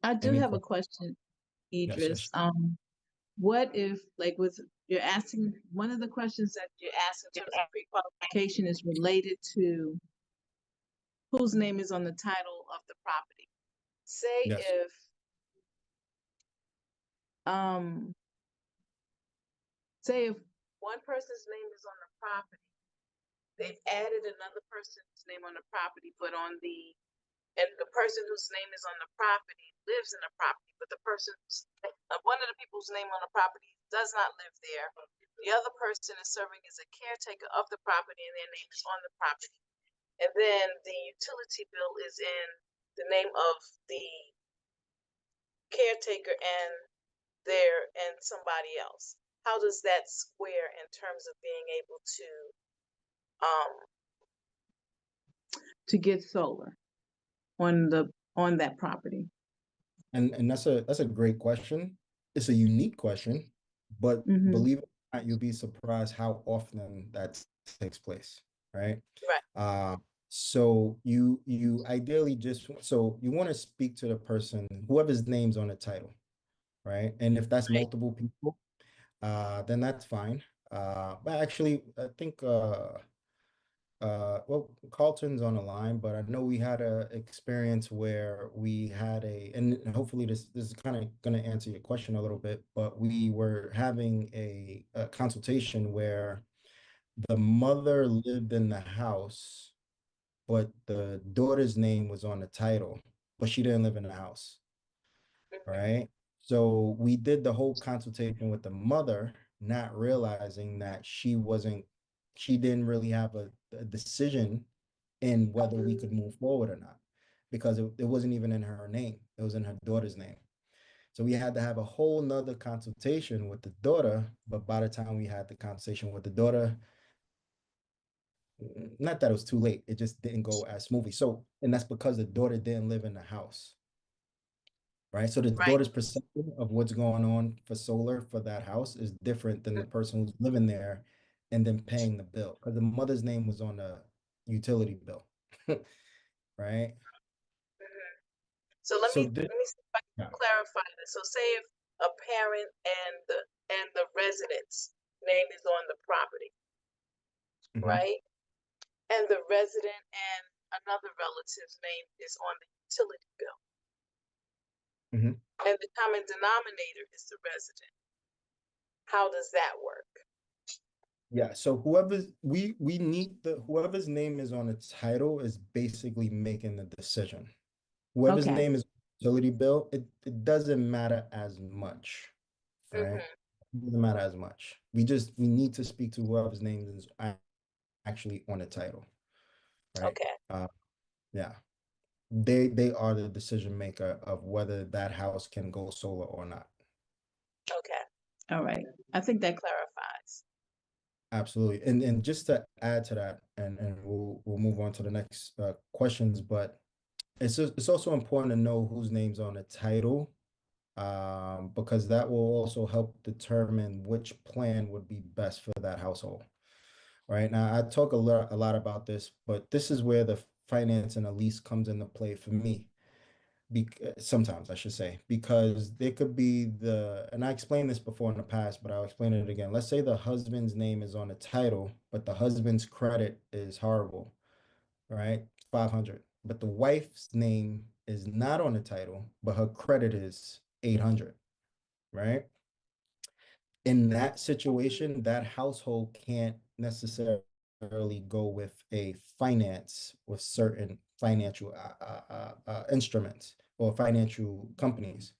I do Any have a questions? question, Yes, Idris. yes. What if, like, with you're asking, one of the questions that you're asking in terms of pre-qualification is related to whose name is on the title of the property. Say Yes. if um say if one person's name is on the property, they've added another person's name on the property, but on the and the person whose name is on the property lives in the property, but the person's one of the people's name on the property does not live there. The other person is serving as a caretaker of the property and their name is on the property. And then the utility bill is in the name of the caretaker and somebody else. How does that square in terms of being able to get solar on that property? And that's a great question. It's a unique question, but Mm-hmm. believe it or not, you'll be surprised how often that takes place, right? Right. So you ideally just so you want to speak to the person, whoever's name's on the title, right? And if that's Right. multiple people, then that's fine. But actually, I think well, Carlton's on the line, but I know we had a experience where we had and hopefully this is kind of going to answer your question a little bit, but we were having a consultation where the mother lived in the house, but the daughter's name was on the title, but she didn't live in the house, right? So we did the whole consultation with the mother, not realizing that she didn't really have a decision in whether we could move forward or not, because it wasn't even in her name, it was in her daughter's name. So we had to have a whole nother consultation with the daughter, but by the time we had the conversation with the daughter, not that it was too late, it just didn't go as smoothly. So, and that's because the daughter didn't live in the house, right? So the Right. daughter's perception of what's going on for solar for that house is different than the person who's living there and then paying the bill, because the mother's name was on the utility bill, right? So let So me see if I can clarify this. So say if a parent and the resident's name is on the property, right? And the resident and another relative's name is on the utility bill. And the common denominator is the resident. How does that work? Yeah, so we need whoever's name is on the title is basically making the decision. Whoever's Okay. name is utility bill, it doesn't matter as much, right? It doesn't matter as much. We need to speak to whoever's name is actually on the title, right? Okay. Yeah, they are the decision maker of whether that house can go solar or not. Okay. All right. I think that clarifies. Absolutely. And just to add to that, and we'll move on to the next questions, but it's also important to know whose name's on the title, because that will also help determine which plan would be best for that household. Right now, I talk a lot about this, but this is where the finance and a lease comes into play for me. Sometimes I should say, because there could be and I explained this before in the past, but I'll explain it again. Let's say the husband's name is on the title, but the husband's credit is horrible, right? 500. But the wife's name is not on the title, but her credit is 800, right? In that situation, that household can't necessarily go with a finance with certain financial instruments or financial companies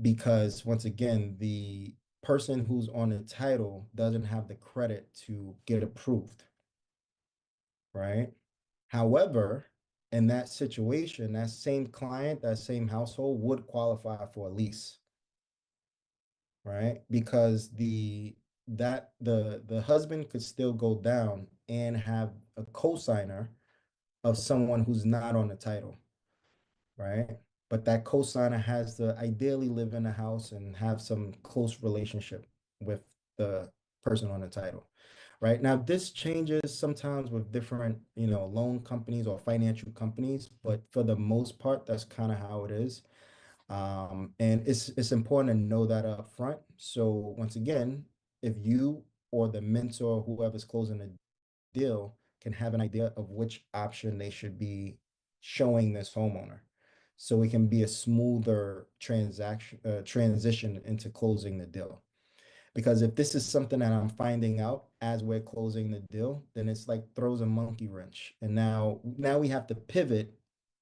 because once again, the person who's on the title doesn't have the credit to get approved, right? However, in that situation, that same client, that same household would qualify for a lease, right? Because the husband could still go down and have a co-signer of someone who's not on the title, right? But that co-signer has to ideally live in the house and have some close relationship with the person on the title, right? Now, this changes sometimes with different, loan companies or financial companies, but for the most part, that's kind of how it is. And it's important to know that up front. So once again, if you or the mentor, whoever's closing the deal, can have an idea of which option they should be showing this homeowner, so it can be a smoother transition into closing the deal. Because if this is something that I'm finding out as we're closing the deal, then it's like throws a monkey wrench. And now we have to pivot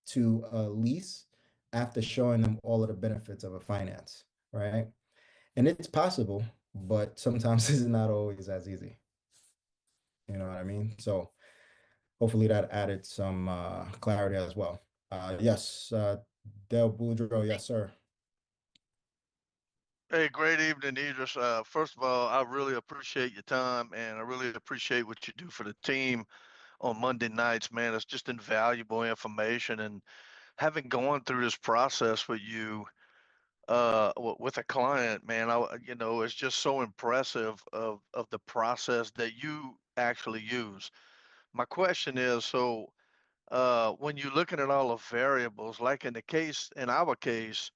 to a lease after showing them all of the benefits of a finance, right? And it's possible, but sometimes it's not always as easy. You know what I mean? So hopefully that added some clarity as well. Yes, Del Boudreaux, yes, sir. Hey, great evening, Idris. First of all, I really appreciate your time and I really appreciate what you do for the team on Monday nights, man. It's just invaluable information. And having gone through this process with you, with a client, man, it's just so impressive of the process that you actually use. My question is, so when you're looking at all the variables, like in our case,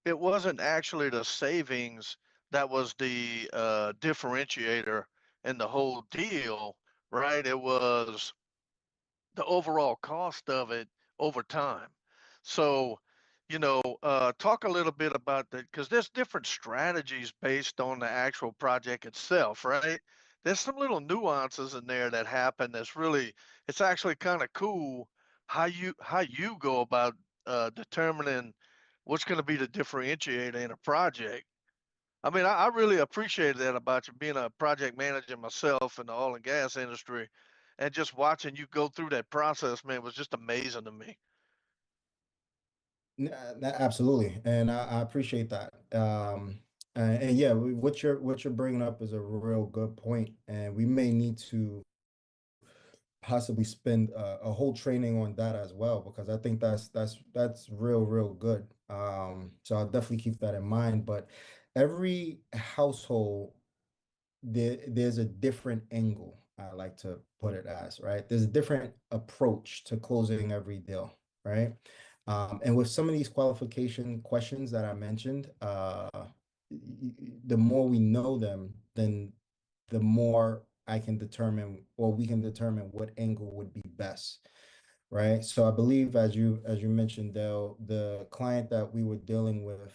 it wasn't actually the savings that was the differentiator in the whole deal, right? It was the overall cost of it over time. So, talk a little bit about that because there's different strategies based on the actual project itself, right? There's some little nuances in there that happen it's actually kind of cool how you go about determining what's going to be the differentiator in a project. I mean, I really appreciate that about you being a project manager myself in the oil and gas industry, and just watching you go through that process, man, was just amazing to me. Absolutely, and I appreciate that. And yeah, what you're bringing up is a real good point, and we may need to possibly spend a whole training on that as well because I think that's real good. So I'll definitely keep that in mind. But every household there's a different angle, I like to put it as, right? There's a different approach to closing every deal, right? And with some of these qualification questions that I mentioned, the more we know them, then the more I can determine, or we can determine what angle would be best, right? So I believe, as you mentioned, Dale, the client that we were dealing with,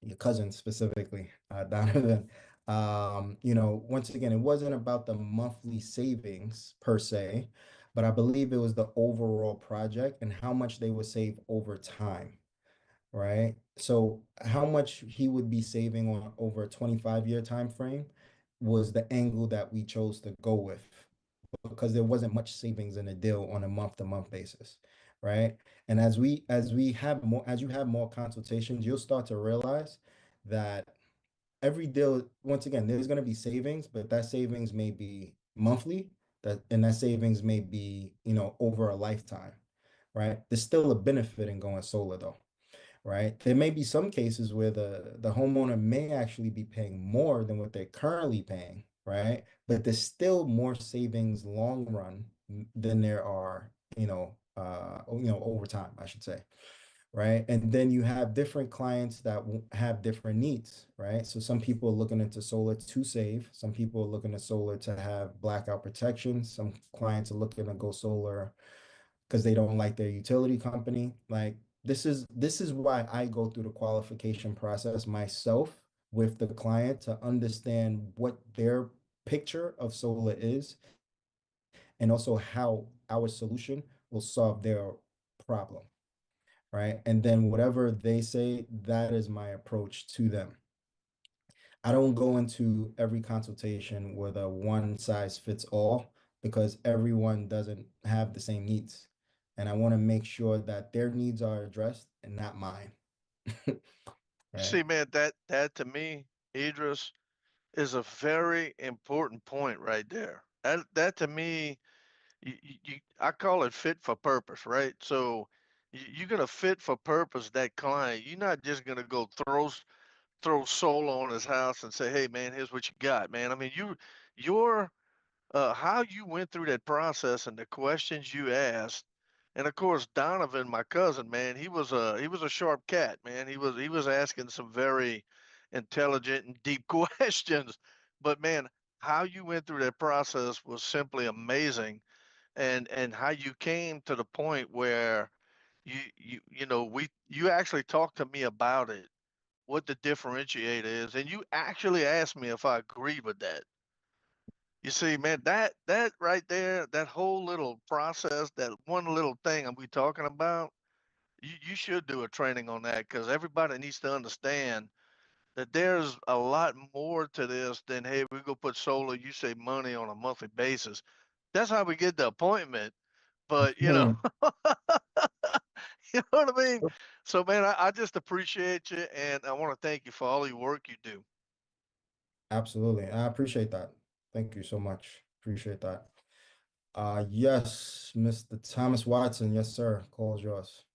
your cousin specifically, Donovan. Once again, it wasn't about the monthly savings per se, but I believe it was the overall project and how much they would save over time, right? So how much he would be saving on over a 25-year time frame was the angle that we chose to go with because there wasn't much savings in the deal on a month-to-month basis, right? And as you have more consultations, you'll start to realize that every deal, once again, there's going to be savings, but that savings may be monthly, that savings may be, over a lifetime, right? There's still a benefit in going solar though, right? There may be some cases where the homeowner may actually be paying more than what they're currently paying, right? But there's still more savings long run than there are, over time, I should say, right? And then you have different clients that have different needs, right? So some people are looking into solar to save. Some people are looking at solar to have blackout protection. Some clients are looking to go solar because they don't like their utility company. Like this is why I go through the qualification process myself with the client to understand what their picture of solar is and also how our solution will solve their problem, right? And then whatever they say, that is my approach to them. I don't go into every consultation with a one size fits all because everyone doesn't have the same needs. And I want to make sure that their needs are addressed and not mine. Right. See, man, that to me, Idris, is a very important point right there. That to me, I call it fit for purpose, right? So you're gonna fit for purpose that client. You're not just gonna go throw solar on his house and say, "Hey, man, here's what you got, man." I mean, your how you went through that process and the questions you asked, and of course Donovan, my cousin, man, he was a sharp cat, man. He was asking some very intelligent and deep questions, but man, how you went through that process was simply amazing, and how you came to the point where you actually talked to me about it, what the differentiator is, and you actually asked me if I agreed with that. You see, man, that right there, that whole little process, that one little thing we talking about, you should do a training on that because everybody needs to understand that there's a lot more to this than, hey, we go put solar, you save money on a monthly basis. That's how we get the appointment. But you know what I mean? So man, I just appreciate you and I want to thank you for all your work you do. Absolutely. I appreciate that. Thank you so much. Appreciate that. Yes, Mr. Thomas Watson. Yes, sir. Call is yours.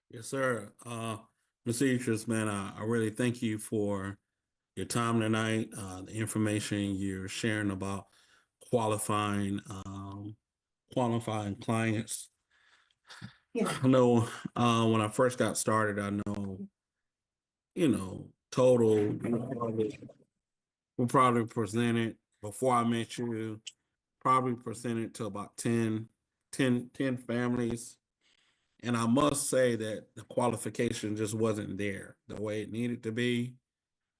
Yes, sir. Mr. Idris, man, I really thank you for your time tonight, the information you're sharing about qualifying qualifying clients. I know when I first got started, I know, total we probably presented before I met you, probably presented to about 10 families. And I must say that the qualification just wasn't there the way it needed to be.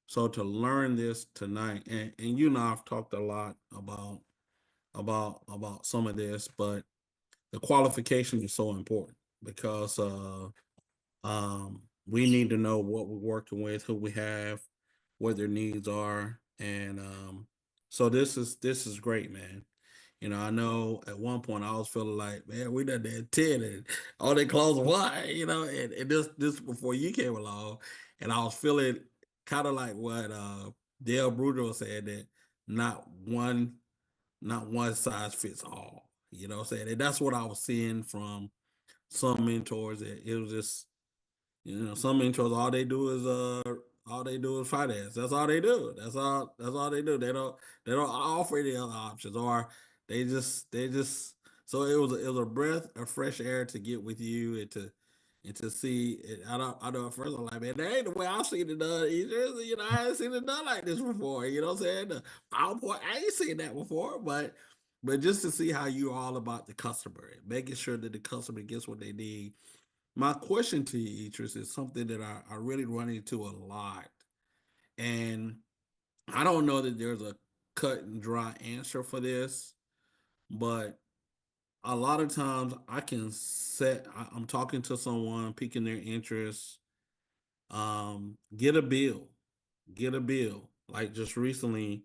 So to learn this tonight, and I've talked a lot about some of this, but the qualification is so important because we need to know what we're working with, who we have, what their needs are, and so this is great, man. I know at one point I was feeling like, man, we done did 10 and all they close one, and this before you came along, and I was feeling kind of like what Dale Bruno said, that not one not one size fits all. You know what I'm saying? And that's what I was seeing from some mentors. That it was just, some mentors all they do is finance. That's all they do. That's all they do. They don't offer any other options, or they just so it was a breath of fresh air to get with you and to see it. I know at first I'm like, man, that ain't the way I've seen it done either. I ain't seen it done like this before. You know what I'm saying? The PowerPoint, I ain't seen that before, but just to see how you're all about the customer and making sure that the customer gets what they need. My question to you, Idris, is something that I really run into a lot. And I don't know that there's a cut and dry answer for this, but a lot of times I'm talking to someone, piquing their interest, get a bill, Like just recently,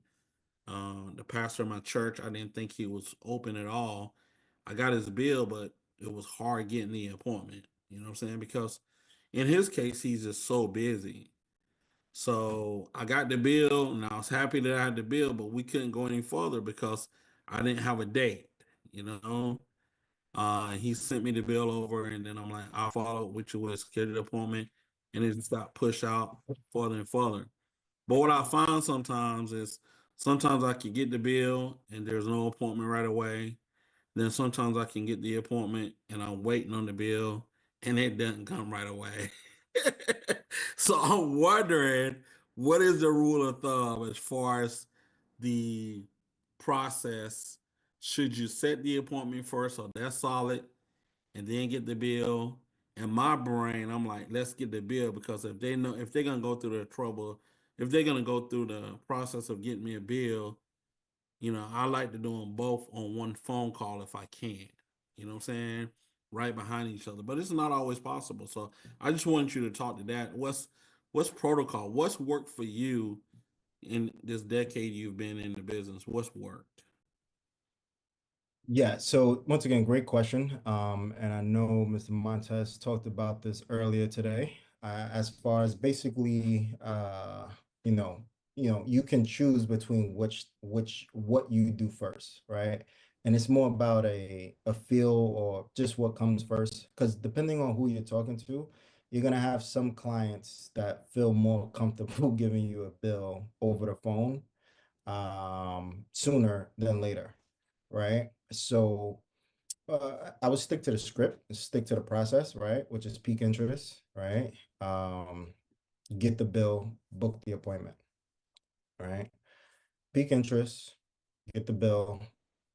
the pastor of my church, I didn't think he was open at all. I got his bill, but it was hard getting the appointment. You know what I'm saying? Because in his case, he's just so busy. So I got the bill and I was happy that I had the bill, but we couldn't go any further because I didn't have a date, you know. He sent me the bill over, and then I'm like, I'll follow up with you with a scheduled appointment, and it just got pushed out further and further. But what I find sometimes is sometimes I can get the bill and there's no appointment right away. Then sometimes I can get the appointment and I'm waiting on the bill and it doesn't come right away. So I'm wondering, what is the rule of thumb as far as the process? Should you set the appointment first so that's solid and then get the bill? in my brain, I'm like, let's get the bill, because if they know, if they're gonna go through the trouble, if they're gonna go through the process of getting me a bill, I like to do them both on one phone call if I can. You know what I'm saying? Right behind each other, but it's not always possible. So I just want you to talk to that. What's protocol? What's worked for you in this decade you've been in the business? What's worked? Yeah, so once again, great question. And I know Mr. Montez talked about this earlier today. As far as basically, you know, you can choose between what you do first, right? And it's more about a feel or just what comes first. Because depending on who you're talking to, you're gonna have some clients that feel more comfortable giving you a bill over the phone, sooner than later, right? So I would stick to the script, stick to the process, right? Which is peak interest, right? Get the bill, book the appointment, right? Peak interest, get the bill,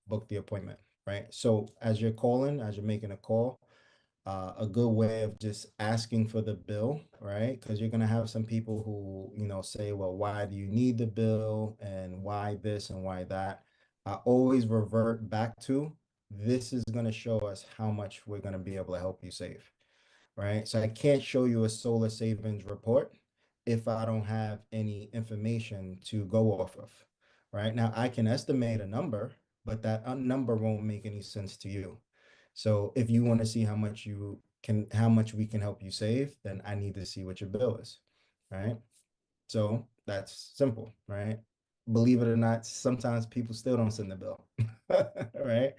book the appointment, right? So as you're calling, as you're making a call, a good way of just asking for the bill, right? Because you're gonna have some people who, say, well, why do you need the bill and why this and why that? I always revert back to this is gonna show us how much we're gonna be able to help you save, right? So I can't show you a solar savings report if I don't have any information to go off of, right? Now I can estimate a number, but that number won't make any sense to you. So if you want to see how much we can help you save, then I need to see what your bill is, right? So that's simple, right? Believe it or not, sometimes people still don't send the bill, right?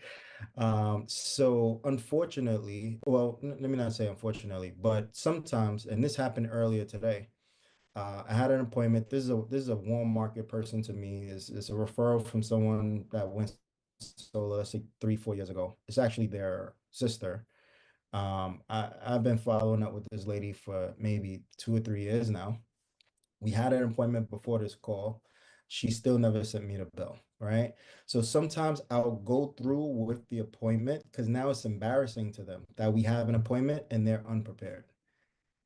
So unfortunately, well, let me not say unfortunately, but sometimes, and this happened earlier today. I had an appointment. This is a warm market person to me. Is a referral from someone that went solar, let's say 3, 4 years ago. It's actually their sister. I've been following up with this lady for maybe 2 or 3 years now. We had an appointment before this call. She still never sent me the bill, right? So sometimes I'll go through with the appointment because now it's embarrassing to them that we have an appointment and they're unprepared.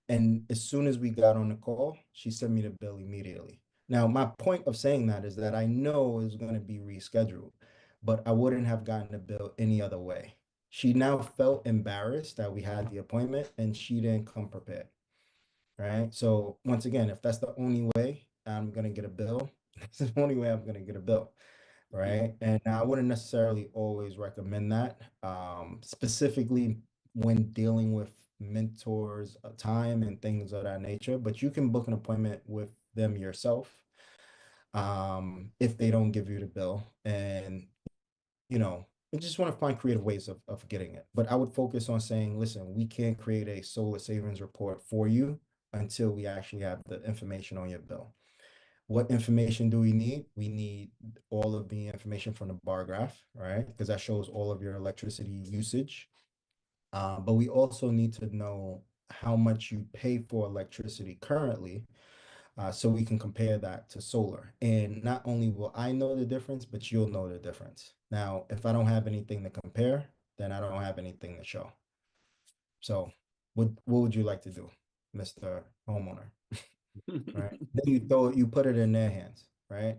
And as soon as we got on the call, she sent me the bill immediately. Now, my point of saying that is that I know it's going to be rescheduled, but I wouldn't have gotten the bill any other way. She now felt embarrassed that we had the appointment and she didn't come prepared, right? So once again, if that's the only way I'm gonna get a bill, that's the only way I'm gonna get a bill, right? And I wouldn't necessarily always recommend that, specifically when dealing with mentors, time and things of that nature. But you can book an appointment with them yourself, if they don't give you the bill, and I just want to find creative ways of getting it. But I would focus on saying, listen, we can't create a solar savings report for you until we actually have the information on your bill. What information do we need? We need all of the information from the bar graph, right? Because that shows all of your electricity usage. But we also need to know how much you pay for electricity currently, so we can compare that to solar. And not only will I know the difference, but you'll know the difference. Now, if I don't have anything to compare, then I don't have anything to show. So what would you like to do, Mr. Homeowner? Right? Then you put it in their hands, right?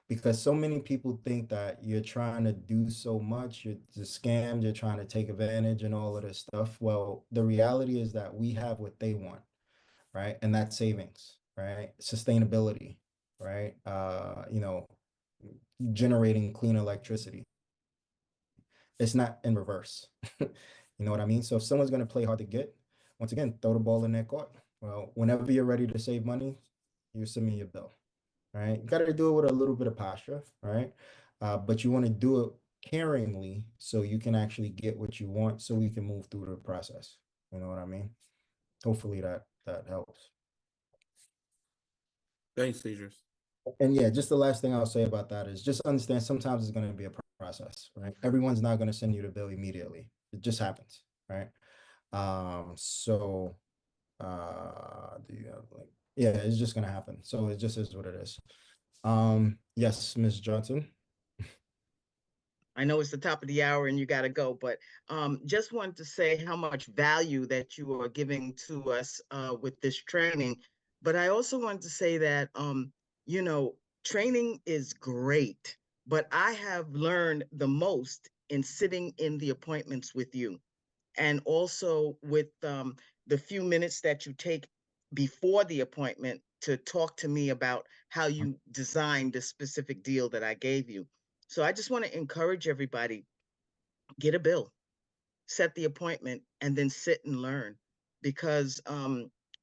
Because so many people think that you're trying to do so much, you're just scammed, you're trying to take advantage and all of this stuff. Well, the reality is that we have what they want, right? And that's savings, right? Sustainability, right? Generating clean electricity. It's not in reverse. You know what I mean? So if someone's going to play hard to get, once again, throw the ball in their court. Well, whenever you're ready to save money, you send me your bill, right? You got to do it with a little bit of posture, right? But you want to do it caringly so you can actually get what you want so we can move through the process. You know what I mean? Hopefully that helps. Thanks, Idris. And yeah, just the last thing I'll say about that is just understand sometimes it's going to be a process, right? Everyone's not going to send you the bill immediately. It just happens, right? So do you have like, yeah, it's just going to happen. So it just is what it is. Yes, Ms. Johnson. I know it's the top of the hour and you got to go, but just wanted to say how much value that you are giving to us with this training. But I also wanted to say that, you know, training is great, but I have learned the most in sitting in the appointments with you, and also with the few minutes that you take before the appointment to talk to me about how you designed the specific deal that I gave you. So I just want to encourage everybody, get a bill, set the appointment, and then sit and learn. Because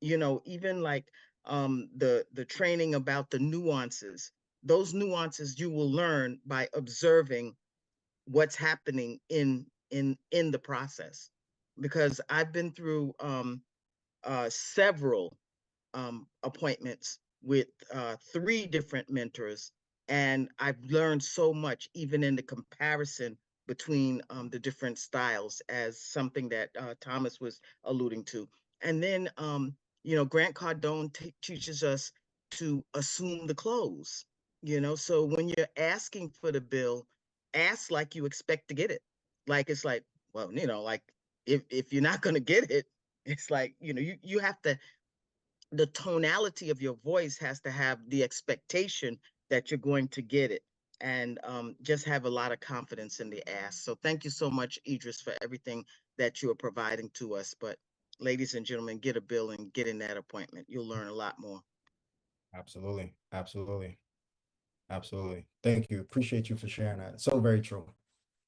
you know, even like the training about the nuances, those nuances you will learn by observing what's happening in the process. Because I've been through several appointments with 3 different mentors, and I've learned so much, even in the comparison between the different styles, as something that Thomas was alluding to. And then, you know, Grant Cardone teaches us to assume the close. You know, so when you're asking for the bill, ask like you expect to get it. Like it's like, well, you know, like if you're not going to get it, it's like, you know, you have to, the tonality of your voice has to have the expectation that you're going to get it, and just have a lot of confidence in the ask. So thank you so much, Idris, for everything that you are providing to us. But ladies and gentlemen, get a bill and get in that appointment. You'll learn a lot more. Absolutely. Absolutely. Absolutely. Thank you. Appreciate you for sharing that. So very true.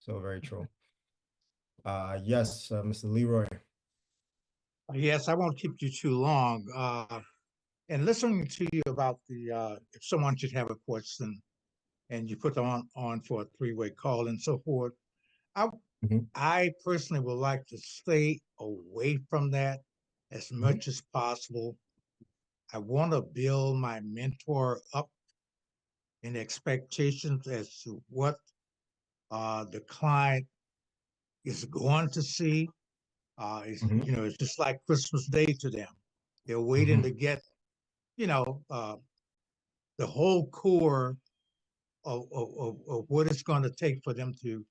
So very true. Yes, Mr. Leroy. Yes, I won't keep you too long. And listening to you about the if someone should have a question and you put them on for a three-way call and so forth, I Mhm. I personally would like to stay away from that as much as possible. I want to build my mentor up in expectations as to what the client is going to see. Mhm. You know, it's just like Christmas Day to them. They're waiting Mhm. to get, you know, the whole core of what it's going to take for them to,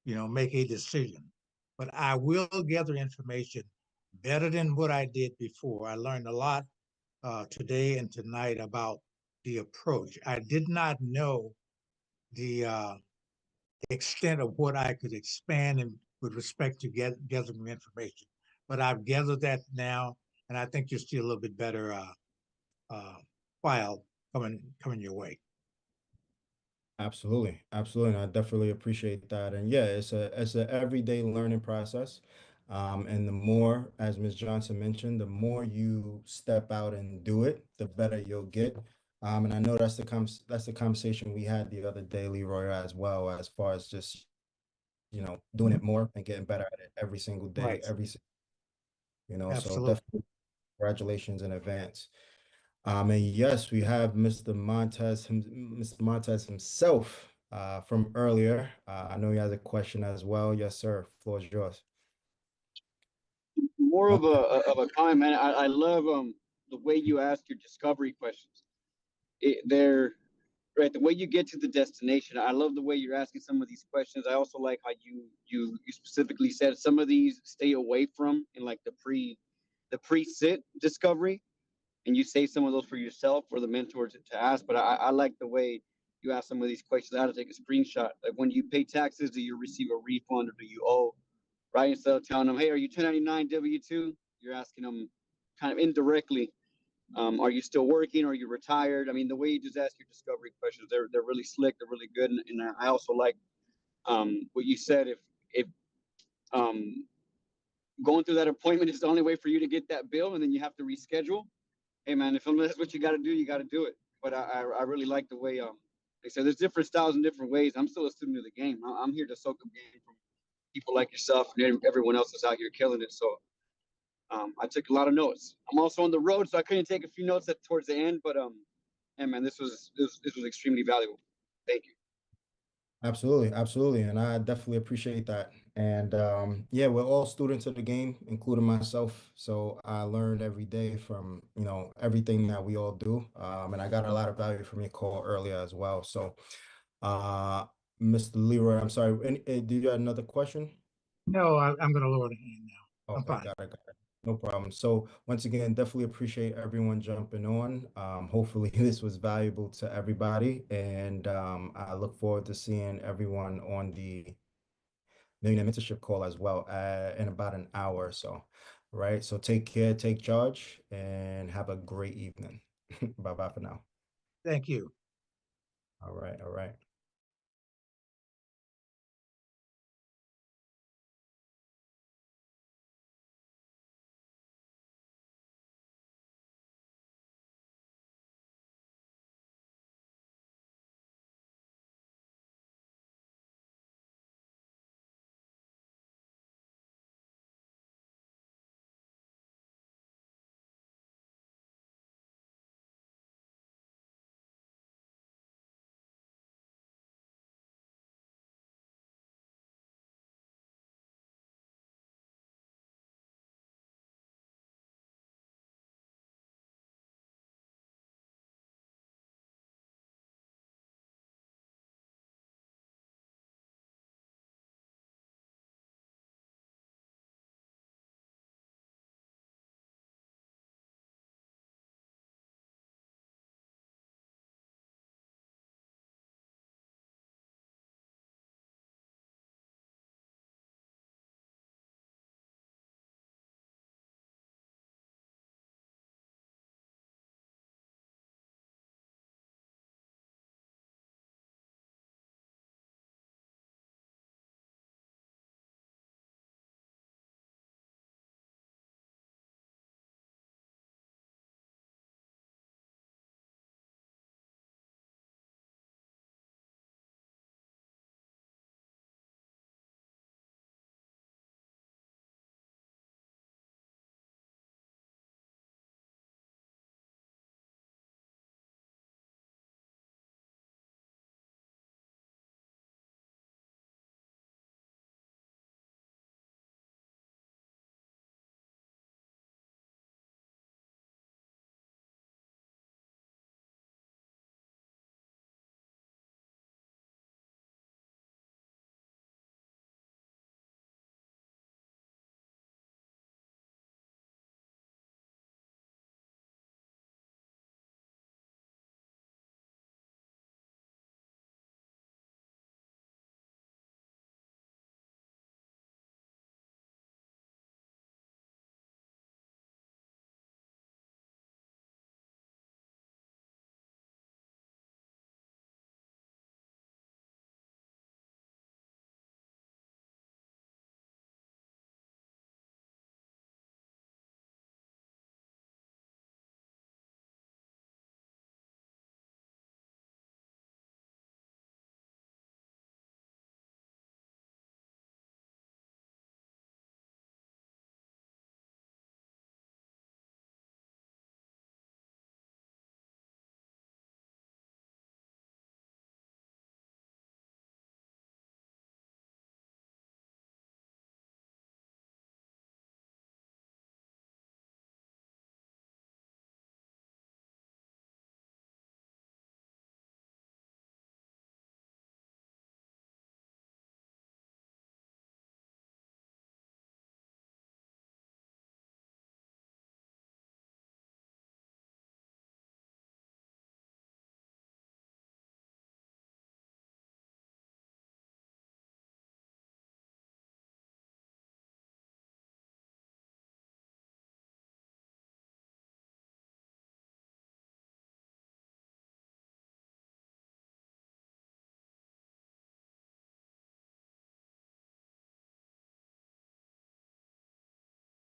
you know, make a decision. But I will gather information better than what I did before. I learned a lot today and tonight about the approach. I did not know the extent of what I could expand in, with respect to gathering information. But I've gathered that now, and I think you'll see a little bit better uh, file coming your way. Absolutely. Absolutely. And I definitely appreciate that. And yeah, it's a everyday learning process. And the more, as Ms. Johnson mentioned, the more you step out and do it, the better you'll get. And I know that's the conversation we had the other day, Leroy, as well, as far as just, you know, doing it more and getting better at it every single day, Right. so Absolutely. definitely congratulations in advance. And yes, we have Mr. Montez himself from earlier. I know he has a question as well. Yes, sir. Floor is yours. More of Okay. a comment, man. I love the way you ask your discovery questions. They're right, the way you get to the destination. I love the way you're asking some of these questions. I also like how you specifically said some of these stay away from in like the pre-sit discovery, and you save some of those for yourself or the mentor to ask. But I like the way you ask some of these questions. I had to take a screenshot. Like, when you pay taxes, do you receive a refund or do you owe? Right? Instead of telling them, hey, are you 1099 W-2? You're asking them kind of indirectly, are you still working? Are you retired? I mean, the way you just ask your discovery questions, they're really slick. They're really good. And I also like what you said. If um, going through that appointment is the only way for you to get that bill, and then you have to reschedule. Hey, man, if that's what you got to do, you got to do it. But I really like the way they said there's different styles and different ways. I'm still a student of the game. I'm here to soak up game from people like yourself and everyone else that's out here killing it. So I took a lot of notes. I'm also on the road, so I couldn't take a few notes towards the end. But yeah, man, this was extremely valuable. Thank you. Absolutely, absolutely. And I definitely appreciate that. And yeah, we're all students of the game, including myself. So I learned every day from, everything that we all do. And I got a lot of value from your call earlier as well. So Mr. Leroy, I'm sorry. Do you have another question? No, I'm going to lower the hand now. I'm Okay, fine. got it. No problem. So once again, definitely appreciate everyone jumping on. Hopefully this was valuable to everybody, and I look forward to seeing everyone on the Millionaire Mentorship call as well in about an hour or so. Right. So take care, take charge, and have a great evening. Bye bye for now. Thank you. All right. All right.